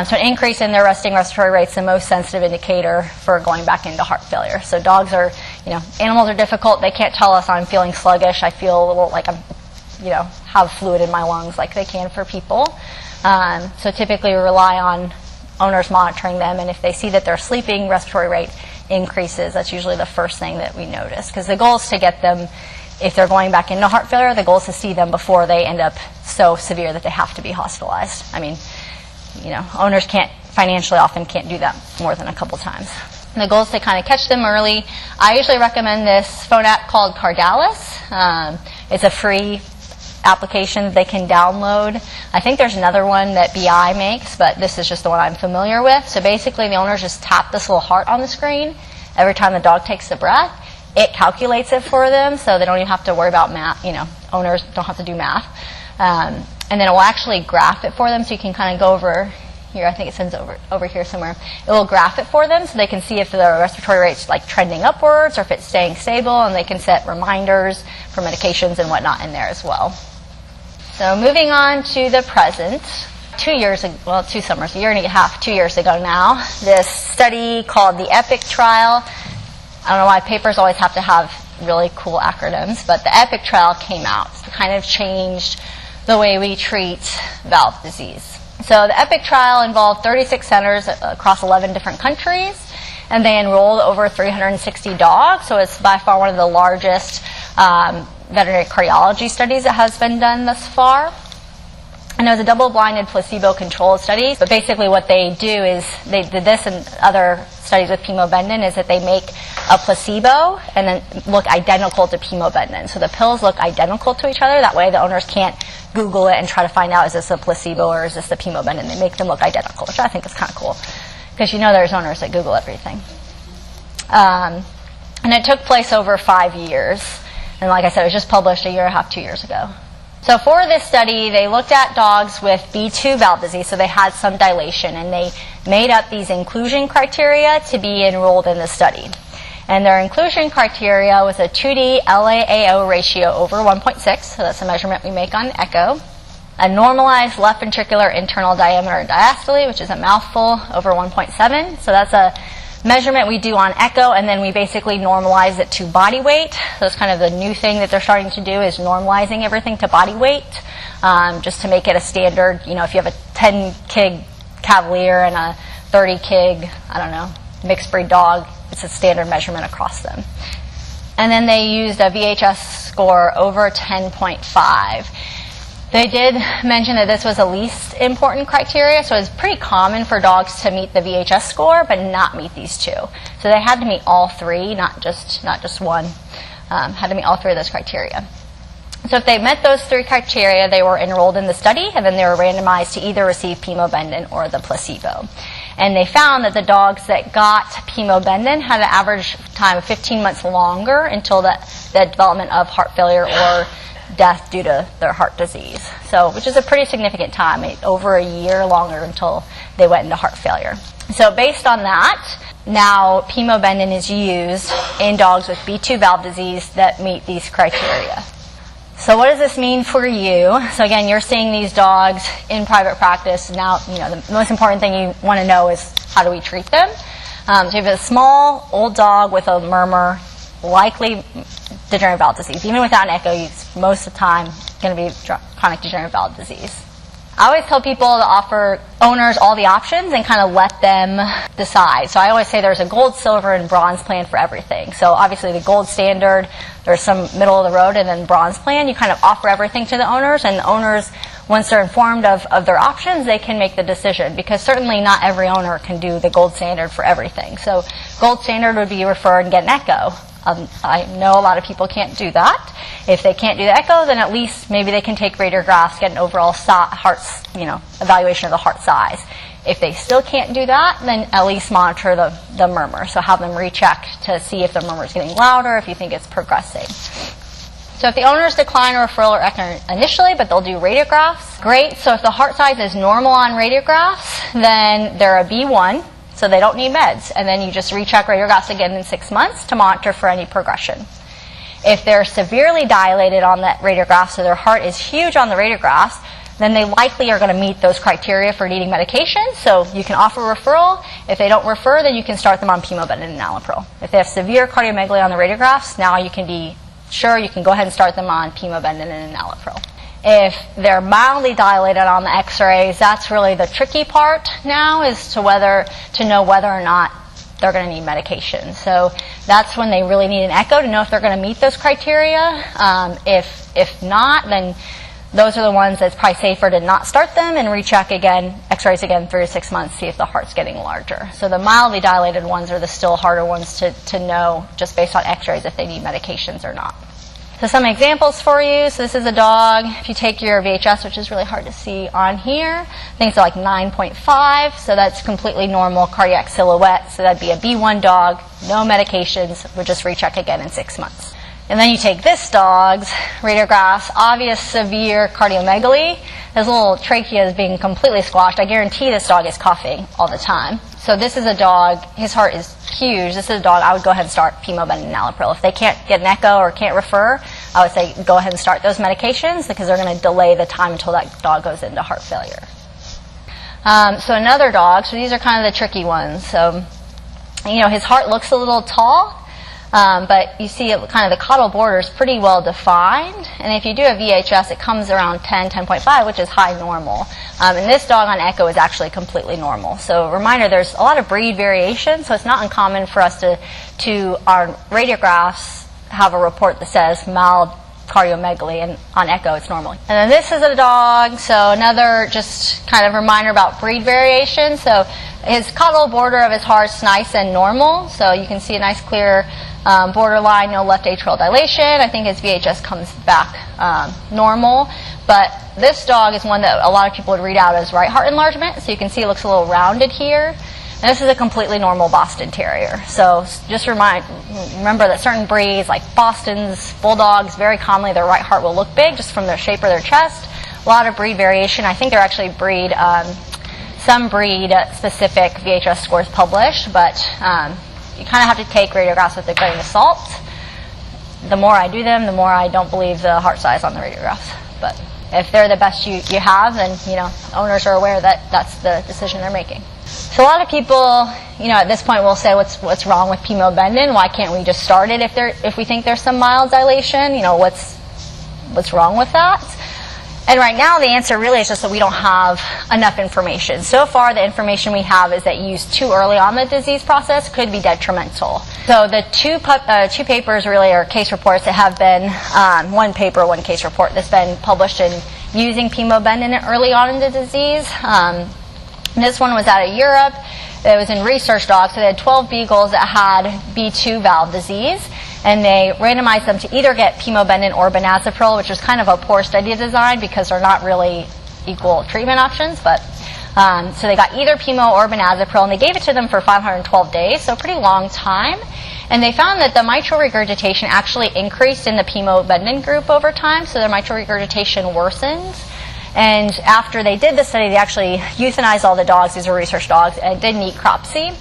So an increase in their resting respiratory rate is the most sensitive indicator for going back into heart failure. So dogs are, animals are difficult. They can't tell us I'm feeling sluggish. I feel a little like I'm, have fluid in my lungs like they can for people. So typically we rely on owners monitoring them, and if they see that their sleeping respiratory rate increases, that's usually the first thing that we notice. Because the goal is to get them, if they're going back into heart failure, the goal is to see them before they end up so severe that they have to be hospitalized. I mean, owners financially often can't do that more than a couple times. And the goal is to kind of catch them early. I usually recommend this phone app called Cardalis. It's a free application that they can download. I think there's another one that BI makes, but this is just the one I'm familiar with. So basically the owners just tap this little heart on the screen every time the dog takes a breath. It calculates it for them, so they don't even have to worry about math. Owners don't have to do math. And then it will actually graph it for them, so you can kind of go over here. I think it sends over here somewhere. It will graph it for them so they can see if the respiratory rate's like trending upwards or if it's staying stable, and they can set reminders for medications and whatnot in there as well. So moving on to the present, 2 years ago, well, 2 summers, a year and a half, 2 years ago now, this study called the EPIC trial. I don't know why papers always have to have really cool acronyms, but the EPIC trial came out. It kind of changed the way we treat valve disease. So the EPIC trial involved 36 centers across 11 different countries, and they enrolled over 360 dogs, so it's by far one of the largest veterinary cardiology studies that has been done thus far. And it was a double-blinded, placebo-controlled study. But basically what they do is, they did this and other studies with pemobendin, is that they make a placebo and then look identical to pemobendin. So the pills look identical to each other. That way the owners can't Google it and try to find out, is this a placebo or is this the pemobendin? They make them look identical, which I think is kind of cool, because there's owners that Google everything. And it took place over 5 years. And like I said, it was just published a year and a half, 2 years ago. So for this study, they looked at dogs with B2 valve disease, so they had some dilation, and they made up these inclusion criteria to be enrolled in the study. And their inclusion criteria was a 2D LAAO ratio over 1.6, so that's a measurement we make on echo. A normalized left ventricular internal diameter diastole, which is a mouthful, over 1.7, so that's a measurement we do on echo, and then we basically normalize it to body weight. So it's kind of the new thing that they're starting to do, is normalizing everything to body weight, just to make it a standard. If you have a 10 kg Cavalier and a 30 kg, mixed breed dog, it's a standard measurement across them. And then they used a VHS score over 10.5. They did mention that this was the least important criteria, so it's pretty common for dogs to meet the VHS score but not meet these two. So they had to meet all three, not just one. Had to meet all three of those criteria. So if they met those 3 criteria, they were enrolled in the study, and then they were randomized to either receive pemobendin or the placebo. And they found that the dogs that got pemobendin had an average time of 15 months longer until the development of heart failure or death due to their heart disease. So, which is a pretty significant time, over a year longer until they went into heart failure. So based on that, now pemobendin is used in dogs with B2 valve disease that meet these criteria. So what does this mean for you? So again, you're seeing these dogs in private practice. Now, the most important thing you want to know is how do we treat them? So you have a small, old dog with a murmur, likely degenerative valve disease. Even without an echo, most of the time going to be chronic degenerative valve disease. I always tell people to offer owners all the options and kind of let them decide. So I always say there's a gold, silver, and bronze plan for everything. So obviously the gold standard, there's some middle of the road, and then bronze plan, you kind of offer everything to the owners, and the owners, once they're informed of their options, they can make the decision, because certainly not every owner can do the gold standard for everything. So gold standard would be refer and get an echo. I know a lot of people can't do that. If they can't do the echo, then at least maybe they can take radiographs, get an overall evaluation of the heart size. If they still can't do that, then at least monitor the murmur. So have them recheck to see if the murmur is getting louder, if you think it's progressing. So if the owners decline a referral or echo initially, but they'll do radiographs, great. So if the heart size is normal on radiographs, then they're a B1. So they don't need meds, and then you just recheck radiographs again in 6 months to monitor for any progression. If they're severely dilated on that radiograph, so their heart is huge on the radiographs, then they likely are going to meet those criteria for needing medication, so you can offer referral. If they don't refer, then you can start them on pemobendin and enalapril. If they have severe cardiomegaly on the radiographs, now you can be sure you can go ahead and start them on pemobendin and enalapril. If they're mildly dilated on the x-rays, that's really the tricky part now, is to know whether or not they're going to need medication. So that's when they really need an echo to know if they're going to meet those criteria. If not, then those are the ones that's probably safer to not start them and recheck again, x-rays again 3 to 6 months, see if the heart's getting larger. So the mildly dilated ones are the still harder ones to know just based on x-rays if they need medications or not. So some examples for you. So this is a dog. If you take your VHS, which is really hard to see on here, I think it's like 9.5. So that's completely normal cardiac silhouette. So that'd be a B1 dog, no medications. We'll just recheck again in 6 months. And then you take this dog's radiographs, obvious severe cardiomegaly. His little trachea is being completely squashed. I guarantee this dog is coughing all the time. So this is a dog, his heart is huge. This is a dog I would go ahead and start pemobendin and enalapril. If they can't get an echo or can't refer, I would say go ahead and start those medications, because they're going to delay the time until that dog goes into heart failure. So another dog, so these are kind of the tricky ones. So, his heart looks a little tall. But you see kind of the caudal border is pretty well defined. And if you do a VHS, it comes around 10, 10.5, which is high normal. And this dog on echo is actually completely normal. So reminder, there's a lot of breed variation, so it's not uncommon for us to our radiographs have a report that says mild cardiomegaly, and on echo it's normal. And then this is a dog, so another just kind of reminder about breed variation. So his caudal border of his heart's nice and normal, so you can see a nice clear borderline, no left atrial dilation. I think his VHS comes back normal, but this dog is one that a lot of people would read out as right heart enlargement, so you can see it looks a little rounded here. And this is a completely normal Boston Terrier. So just remember that certain breeds, like Bostons, Bulldogs, very commonly their right heart will look big just from the shape of their chest. A lot of breed variation. I think they're actually some breed-specific VHS scores published, but you kind of have to take radiographs with a grain of salt. The more I do them, the more I don't believe the heart size on the radiographs. But if they're the best you have, then owners are aware that that's the decision they're making. So a lot of people, at this point will say, what's wrong with pemobendin? Why can't we just start it if we think there's some mild dilation? What's wrong with that? And right now the answer really is just that we don't have enough information. So far the information we have is that use too early on the disease process could be detrimental. So the two papers really are case reports that have been, one paper, one case report that's been published in using pemobendin early on in the disease. This one was out of Europe. It was in research dogs. So they had 12 beagles that had B2 valve disease, and they randomized them to either get pemobendin or benazepril, which was kind of a poor study design because they're not really equal treatment options. But So they got either Pimo or benazepril, and they gave it to them for 512 days, so a pretty long time. And they found that the mitral regurgitation actually increased in the pimobendan group over time, so their mitral regurgitation worsened. And after they did the study, they actually euthanized all the dogs. These were research dogs, and did necropsy.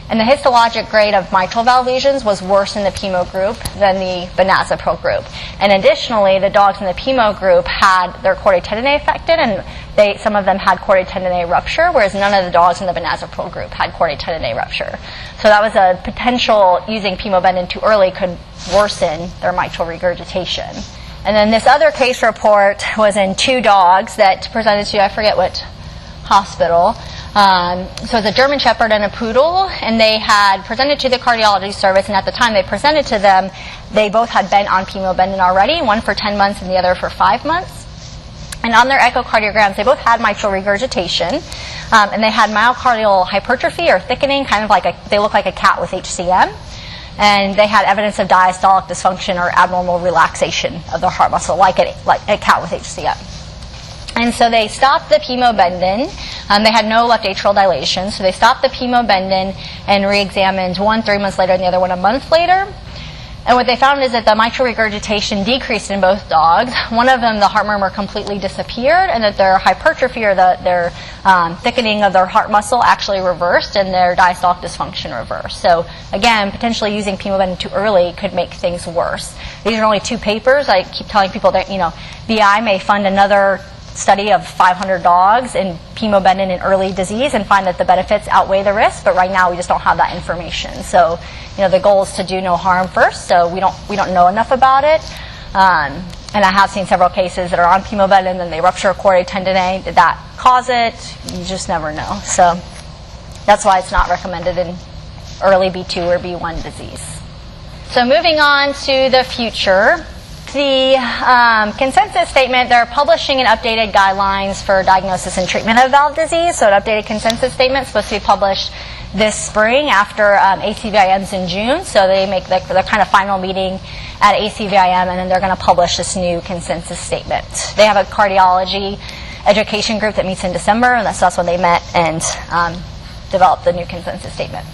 And the histologic grade of mitral valve lesions was worse in the Pimo group than the benazepril group. And additionally, the dogs in the Pimo group had their chordae tendineae affected, and some of them had chordae tendineae rupture, whereas none of the dogs in the benazepril group had chordae tendineae rupture. So that was a potential, using pimobendan too early could worsen their mitral regurgitation. And then this other case report was in 2 dogs that presented to, I forget what hospital. So it's a German Shepherd and a Poodle, and they had presented to the cardiology service, and at the time they presented to them, they both had been on pimobendan already, one for 10 months and the other for 5 months. And on their echocardiograms, they both had mitral regurgitation, and they had myocardial hypertrophy or thickening, kind of like they look like a cat with HCM. And they had evidence of diastolic dysfunction or abnormal relaxation of the heart muscle, like a cat with HCM. And so they stopped the pimobendan. They had no left atrial dilation, so they stopped the pimobendan and re-examined one 3 months later and the other one a month later. And what they found is that the mitral regurgitation decreased in both dogs. One of them, the heart murmur completely disappeared, and that their hypertrophy or their thickening of their heart muscle actually reversed, and their diastolic dysfunction reversed. So again, potentially using pimobendan too early could make things worse. These are only 2 papers. I keep telling people that, BI may fund another study of 500 dogs in pimobendan in early disease and find that the benefits outweigh the risks, but right now we just don't have that information. So, the goal is to do no harm first, so we don't know enough about it. And I have seen several cases that are on pimobendan and they rupture a chordae tendineae. Did that cause it? You just never know. So that's why it's not recommended in early B2 or B1 disease. So moving on to the future. The consensus statement, they're publishing an updated guidelines for diagnosis and treatment of valve disease. So an updated consensus statement is supposed to be published this spring after ACVIM's in June. So they make their kind of final meeting at ACVIM, and then they're going to publish this new consensus statement. They have a cardiology education group that meets in December, and that's when they met and developed the new consensus statement.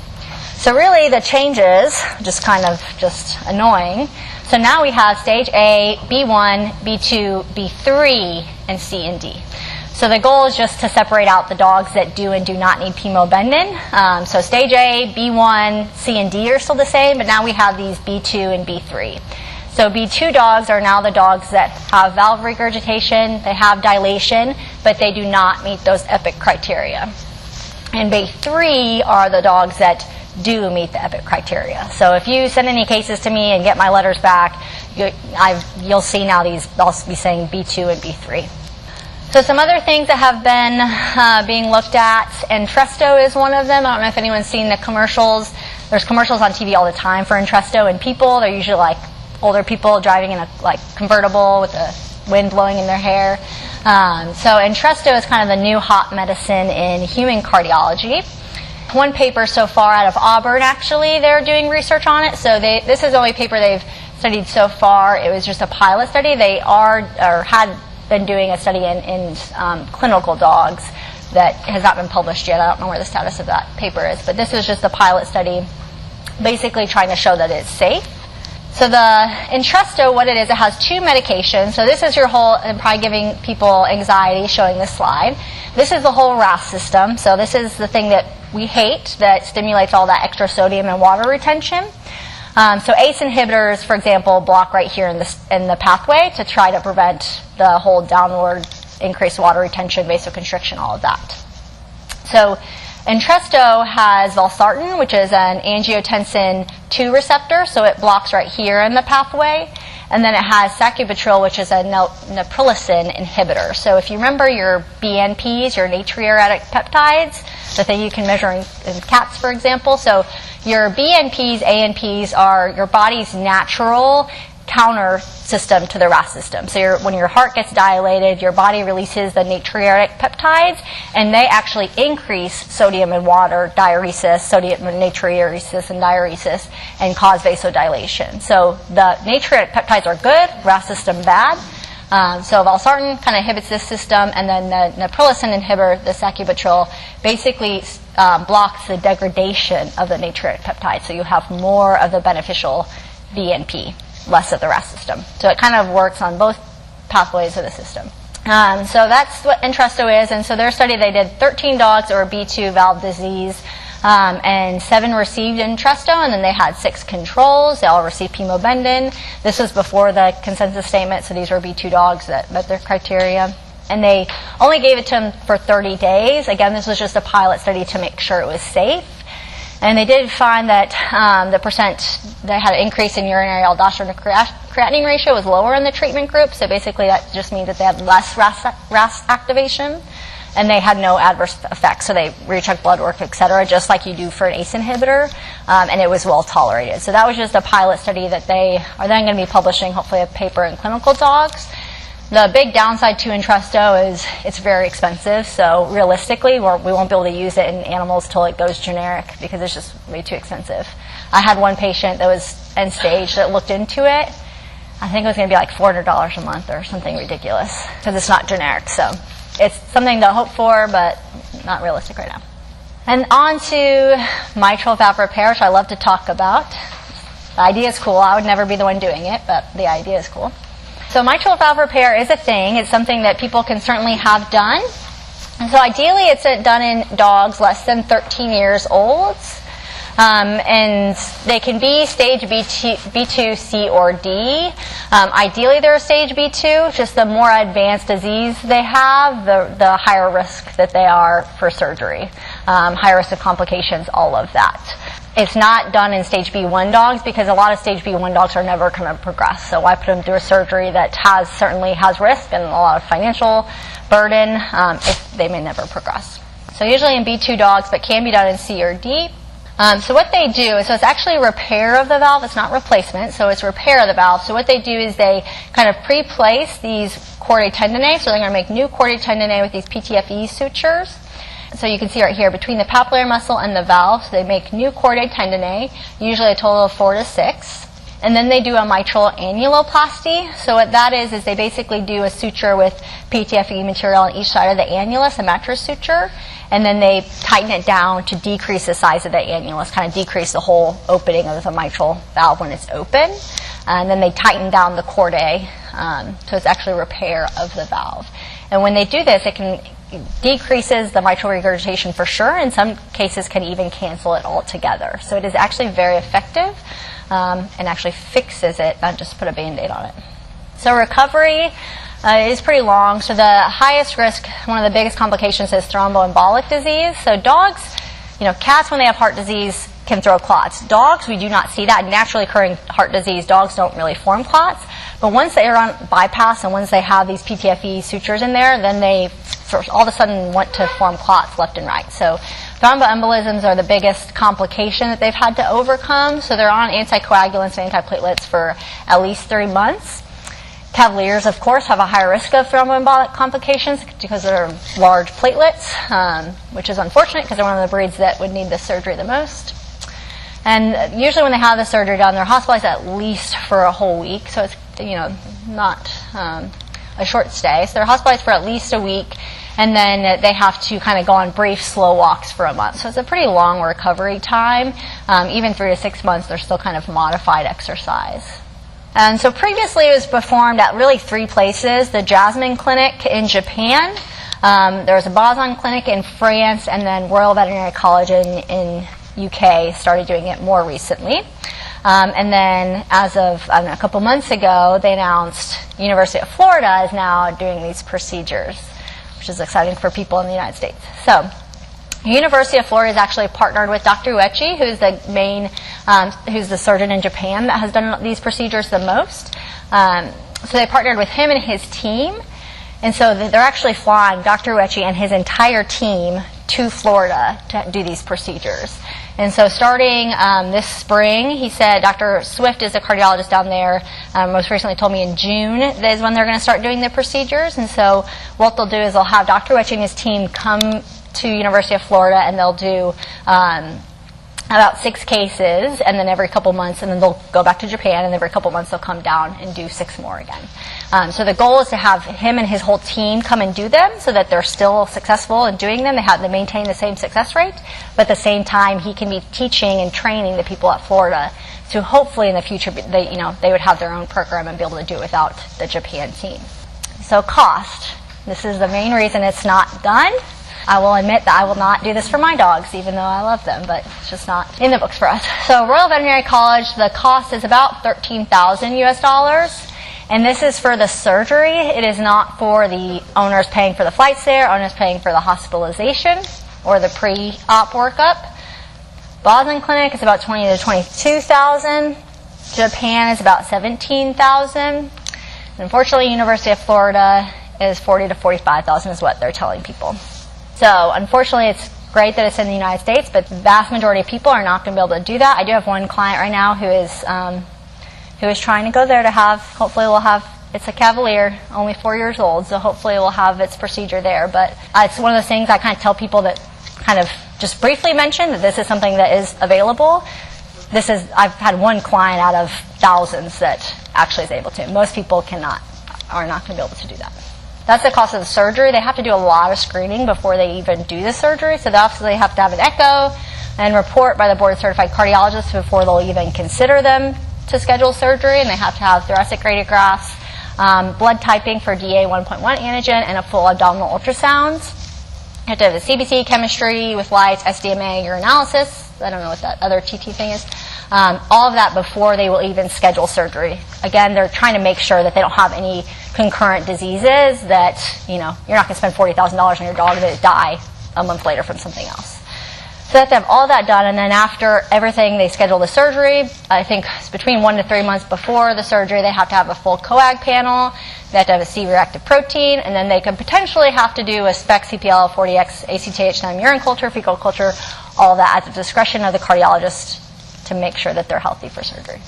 So really the changes, just annoying. So now we have stage A, B1, B2, B3, and C and D. So the goal is just to separate out the dogs that do and do not need pimobendan. So stage A, B1, C, and D are still the same, but now we have these B2 and B3. So B2 dogs are now the dogs that have valve regurgitation, they have dilation, but they do not meet those EPIC criteria. And B3 are the dogs that do meet the EPIC criteria. So if you send any cases to me and get my letters back, you'll see now I'll be saying B2 and B3. So some other things that have been being looked at, Entresto is one of them. I don't know if anyone's seen the commercials. There's commercials on TV all the time for Entresto in people. They're usually like older people driving in a convertible with the wind blowing in their hair. So Entresto is kind of the new hot medicine in human cardiology. One paper so far out of Auburn, actually, they're doing research on it. So this is the only paper they've studied so far. It was just a pilot study. They had been doing a study in clinical dogs that has not been published yet. I don't know where the status of that paper is, but this is just a pilot study basically trying to show that it's safe. So the Entresto, what it is, it has 2 medications. So this is your whole, and probably giving people anxiety showing this slide. This is the whole RAS system. So this is the thing that we hate that stimulates all that extra sodium and water retention. So ACE inhibitors, for example, block right here in the pathway to try to prevent the whole downward increased water retention, vasoconstriction, all of that. So Entresto has valsartan, which is an angiotensin II receptor, so it blocks right here in the pathway. And then it has sacubitril, which is a neprilysin inhibitor. So if you remember your BNPs, your natriuretic peptides, the thing you can measure in cats, for example. So your BNPs, ANPs are your body's natural counter system to the RAS system. So when your heart gets dilated, your body releases the natriuretic peptides, and they actually increase sodium and water diuresis, sodium and natriuresis and diuresis, and cause vasodilation. So the natriuretic peptides are good, RAS system bad. So valsartan kind of inhibits this system, and then the naproxen inhibitor, the sacubitril, basically blocks the degradation of the natriuretic peptide. So you have more of the beneficial BNP, less of the RAS system. So it kind of works on both pathways of the system. So that's what Entresto is. And so their study, they did 13 dogs that were B2 valve disease, and 7 received Entresto, and then they had 6 controls. They all received pemobendin. This was before the consensus statement, so these were B2 dogs that met their criteria. And they only gave it to them for 30 days. Again, this was just a pilot study to make sure it was safe. And they did find that they had an increase in urinary aldosterone to creatinine ratio was lower in the treatment group. So basically that just means that they had less RAS activation. And they had no adverse effects. So they rechecked blood work, et cetera, just like you do for an ACE inhibitor. And it was well tolerated. So that was just a pilot study that they are then going to be publishing, hopefully, a paper in clinical dogs. The big downside to Entresto is it's very expensive. So realistically, we won't be able to use it in animals till it goes generic because it's just way too expensive. I had one patient that was end stage that looked into it. I think it was going to be like $400 a month or something ridiculous because it's not generic. So it's something to hope for, but not realistic right now. And on to mitral valve repair, which I love to talk about. The idea is cool. I would never be the one doing it, but the idea is cool. So mitral valve repair is a thing. It's something that people can certainly have done. And so ideally it's done in dogs less than 13 years old. And they can be stage B2, C, or D. Ideally they're a stage B2. Just the more advanced disease they have, the higher risk that they are for surgery. Higher risk of complications, all of that. It's not done in stage B1 dogs because a lot of stage B1 dogs are never going to progress. So why put them through a surgery that certainly has risk and a lot of financial burden if they may never progress. So usually in B2 dogs, but can be done in C or D. So what they do is, so it's actually repair of the valve. It's not replacement, so it's repair of the valve. So what they do is they kind of pre-place these chordae tendineae. So they're going to make new chordae tendineae with these PTFE sutures. So you can see right here between the papillary muscle and the valve, so they make new chordae tendineae, usually a total of 4 to 6. And then they do a mitral annuloplasty. So what that is they basically do a suture with PTFE material on each side of the annulus, a mattress suture, and then they tighten it down to decrease the size of the annulus, kind of decrease the whole opening of the mitral valve when it's open. And then they tighten down the chordae, so it's actually repair of the valve. And when they do this, it decreases the mitral regurgitation for sure. In some cases can even cancel it altogether. So it is actually very effective and actually fixes it, not just put a Band-Aid on it. So recovery is pretty long. So the highest risk, one of the biggest complications is thromboembolic disease. So dogs, cats when they have heart disease can throw clots. Dogs, we do not see that. Naturally occurring heart disease, dogs don't really form clots. But once they are on bypass and once they have these PTFE sutures in there, then they all of a sudden want to form clots left and right. So thromboembolisms are the biggest complication that they've had to overcome. So they're on anticoagulants and antiplatelets for at least 3 months. Cavaliers, of course, have a higher risk of thromboembolic complications because they're large platelets, which is unfortunate because they're one of the breeds that would need this surgery the most. And usually when they have the surgery done, they're hospitalized at least for a whole week. So it's, not a short stay. So they're hospitalized for at least a week. And then they have to kind of go on brief, slow walks for a month. So it's a pretty long recovery time. Even 3 to 6 months, they're still kind of modified exercise. And so previously it was performed at really 3 places. The Jasmine Clinic in Japan. There was a Bazan Clinic in France. And then Royal Veterinary College in UK started doing it more recently. And then as of a couple months ago, they announced University of Florida is now doing these procedures, which is exciting for people in the United States. So University of Florida is actually partnered with Dr. Uechi, who's who's the surgeon in Japan that has done these procedures the most. So they partnered with him and his team. And so they're actually flying Dr. Uechi and his entire team to Florida to do these procedures. And so starting this spring, he said, Dr. Swift is a cardiologist down there, most recently told me in June is when they're going to start doing the procedures. And so what they'll do is they'll have Dr. Uechi and his team come to University of Florida and they'll do about 6 cases, and then every couple months, and then they'll go back to Japan, and every couple months they'll come down and do 6 more again. So the goal is to have him and his whole team come and do them so that they're still successful in doing them. They maintain the same success rate, but at the same time he can be teaching and training the people at Florida. So hopefully in the future they would have their own program and be able to do it without the Japan team. So cost. This is the main reason it's not done. I will admit that I will not do this for my dogs, even though I love them, but it's just not in the books for us. So Royal Veterinary College, the cost is about $13,000 US, and this is for the surgery. It is not for the owners paying for the flights there, owners paying for the hospitalization or the pre-op workup. Boston Clinic is about $20,000 to $22,000. Japan is about $17,000. Unfortunately, University of Florida is $40,000 to $45,000 is what they're telling people. So unfortunately, it's great that it's in the United States, but the vast majority of people are not going to be able to do that. I do have one client right now who is trying to go there to have, hopefully we'll have, it's a Cavalier, only 4 years old, so hopefully we'll have its procedure there. But it's one of those things I kind of tell people that kind of just briefly mention that this is something that is available. I've had one client out of thousands that actually is able to. Most people are not going to be able to do that. That's the cost of the surgery. They have to do a lot of screening before they even do the surgery. So they have to have an echo and report by the board certified cardiologists before they'll even consider them to schedule surgery. And they have to have thoracic radiographs, blood typing for DA 1.1 antigen, and a full abdominal ultrasounds. You have to have a CBC, chemistry with lights, SDMA, urinalysis. I don't know what that other TT thing is. All of that before they will even schedule surgery. Again, they're trying to make sure that they don't have any concurrent diseases that, you're not going to spend $40,000 on your dog that die a month later from something else. So they have to have all that done, and then after everything, they schedule the surgery. I think it's between 1 to 3 months before the surgery, they have to have a full coag panel. They have to have a C-reactive protein, and then they could potentially have to do a SPECT, CPL, 40X, ACTH9 urine culture, fecal culture, all of that at the discretion of the cardiologist to make sure that they're healthy for surgery.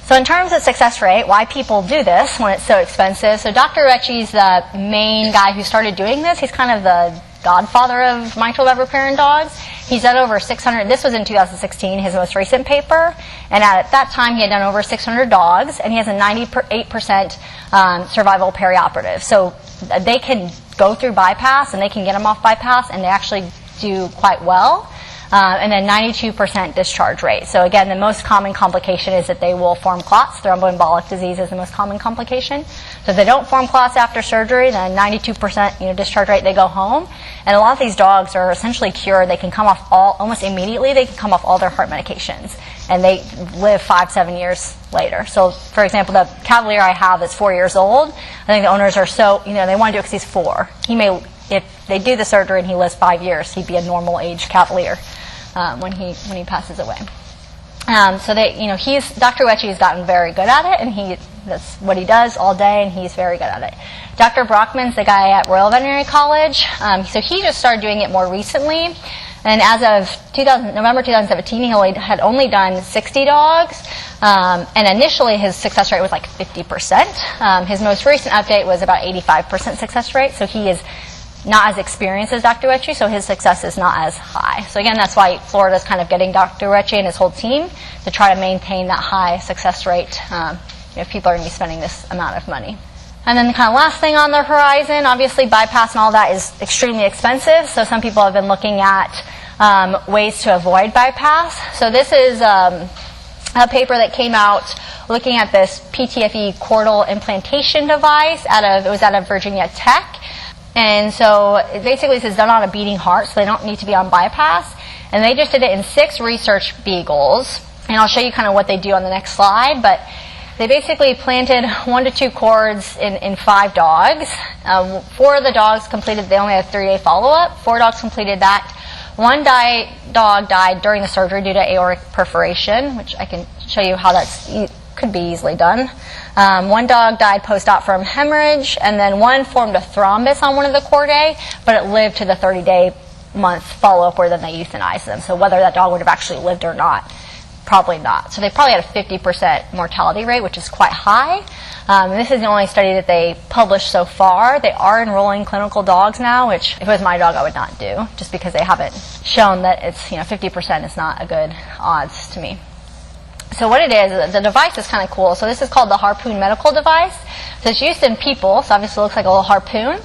So in terms of success rate, why people do this when it's so expensive, so Dr. Recchi's the main guy who started doing this. He's kind of the godfather of mitral valve repair in dogs. He's done over 600, this was in 2016, his most recent paper, and at that time he had done over 600 dogs, and he has a 98% survival perioperative. So they can go through bypass, and they can get them off bypass, and they actually do quite well. And then 92% discharge rate. So again, the most common complication is that they will form clots. Thromboembolic disease is the most common complication. So if they don't form clots after surgery, then 92% discharge rate, they go home. And a lot of these dogs are essentially cured. They can come off almost immediately, they can come off all their heart medications. And they live 5-7 years later. So for example, the Cavalier I have that's 4 years old, I think the owners are so, they want to do it because he's 4. If they do the surgery and he lives 5 years, he'd be a normal age Cavalier when he passes away. So Dr. Recchi has gotten very good at it, and that's what he does all day, and he's very good at it. Dr. Brockman's the guy at Royal Veterinary College, so he just started doing it more recently. And as of November 2017, he had only done 60 dogs, and initially his success rate was like 50%. His most recent update was about 85% success rate, so he is not as experienced as Dr. Recchi, so his success is not as high. So again, that's why Florida's kind of getting Dr. Recchi and his whole team to try to maintain that high success rate if people are going to be spending this amount of money. And then the kind of last thing on the horizon, obviously bypass and all that is extremely expensive, so some people have been looking at ways to avoid bypass. So this is a paper that came out looking at this PTFE chordal implantation device it was out of Virginia Tech. And so it basically says done on a beating heart, so they don't need to be on bypass. And they just did it in 6 research beagles. And I'll show you kind of what they do on the next slide. But they basically planted 1 to 2 cords in 5 dogs. 4 of the dogs completed, they only had 3-day follow-up. 4 dogs completed that. 1 dog died during the surgery due to aortic perforation, which I can show you how could be easily done. 1 dog died post-op from hemorrhage, and then 1 formed a thrombus on one of the chordae, but it lived to the 30-day month follow-up where then they euthanized them. So whether that dog would have actually lived or not Probably not. So they probably had a 50% mortality rate, which is quite high. This is the only study that they published so far. They are enrolling clinical dogs now, which if it was my dog, I would not do, just because they haven't shown that it's 50% is not a good odds to me. So what it is, the device is kind of cool. So this is called the harpoon medical device. So it's used in people. So obviously it looks like a little harpoon.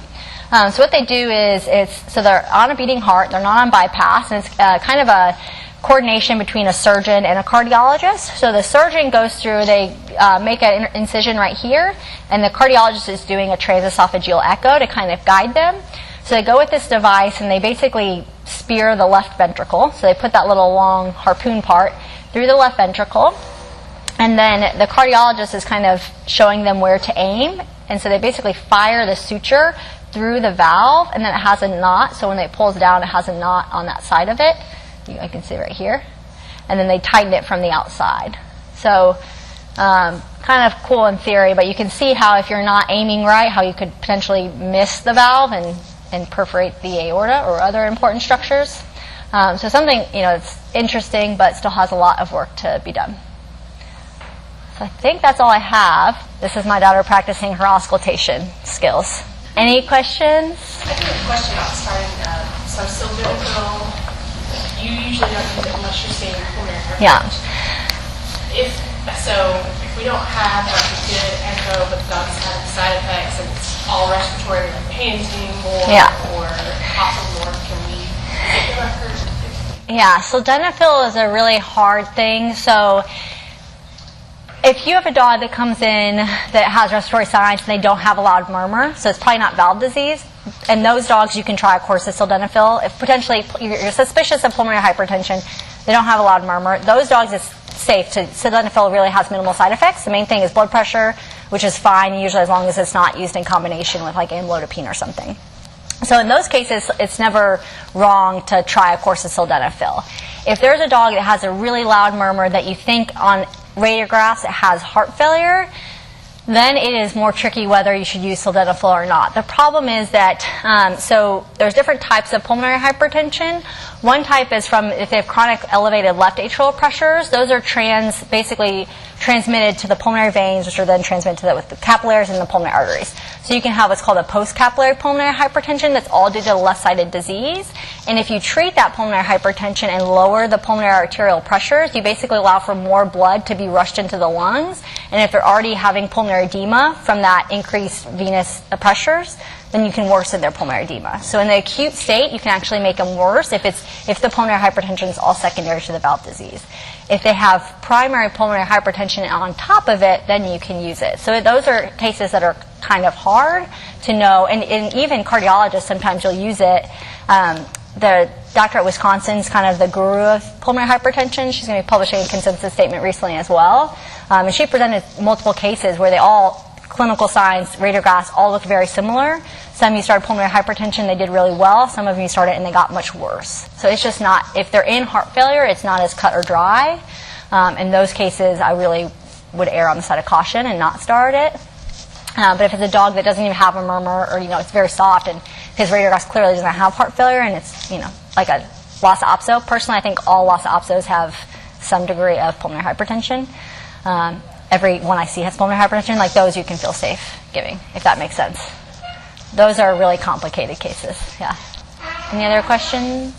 So what they do is so they're on a beating heart. They're not on bypass, and it's kind of a coordination between a surgeon and a cardiologist. So the surgeon goes through, they make an incision right here, and the cardiologist is doing a transesophageal echo to kind of guide them. So they go with this device and they basically spear the left ventricle. So they put that little long harpoon part through the left ventricle, and then the cardiologist is kind of showing them where to aim. And so they basically fire the suture through the valve, and then it has a knot. So when it pulls down, it has a knot on that side of it. I can see right here. And then they tighten it from the outside. So kind of cool in theory, but you can see how if you're not aiming right, how you could potentially miss the valve and perforate the aorta or other important structures. So something, it's interesting, but still has a lot of work to be done. So I think that's all I have. This is my daughter practicing her auscultation skills. Any questions? I do have a question about starting so sildenafil. You usually don't use it unless you're seeing pulmonary hypertension. Yeah. If we don't have like a good echo, but the dog's having side effects and it's all respiratory, like panting more or coughing more, can we get the record? Yeah, sildenafil is a really hard thing. So if you have a dog that comes in that has respiratory signs and they don't have a loud murmur, so it's probably not valve disease, and those dogs you can try a course of sildenafil. If potentially you're suspicious of pulmonary hypertension, they don't have a loud murmur, those dogs it's safe. Sildenafil really has minimal side effects. The main thing is blood pressure, which is fine usually as long as it's not used in combination with like amlodipine or something. So in those cases, it's never wrong to try a course of sildenafil. If there's a dog that has a really loud murmur that you think on radiographs it has heart failure, then it is more tricky whether you should use sildenafil or not. The problem is that, so there's different types of pulmonary hypertension. One type is from if they have chronic elevated left atrial pressures. Those are basically transmitted to the pulmonary veins, which are then transmitted with the capillaries and the pulmonary arteries. So you can have what's called a post-capillary pulmonary hypertension that's all due to left-sided disease. And if you treat that pulmonary hypertension and lower the pulmonary arterial pressures, you basically allow for more blood to be rushed into the lungs. And if they're already having pulmonary edema from that increased venous pressures, then you can worsen their pulmonary edema. So in the acute state, you can actually make them worse if the pulmonary hypertension is all secondary to the valve disease. If they have primary pulmonary hypertension on top of it, then you can use it. So those are cases that are kind of hard to know, and even cardiologists sometimes you'll use it. The doctor at Wisconsin is kind of the guru of pulmonary hypertension. She's going to be publishing a consensus statement recently as well. And she presented multiple cases where clinical signs, radiographs, all look very similar. Some you started pulmonary hypertension, they did really well. Some of you started and they got much worse. So it's just not, if they're in heart failure, it's not as cut or dry. In those cases, I really would err on the side of caution and not start it. But if it's a dog that doesn't even have a murmur, or it's very soft and his radiographs clearly doesn't have heart failure, and it's like a Lhasa Apso. Personally, I think all Lhasa Apsos have some degree of pulmonary hypertension. Every one I see has pulmonary hypertension. Like those, you can feel safe giving, if that makes sense. Those are really complicated cases. Yeah. Any other questions?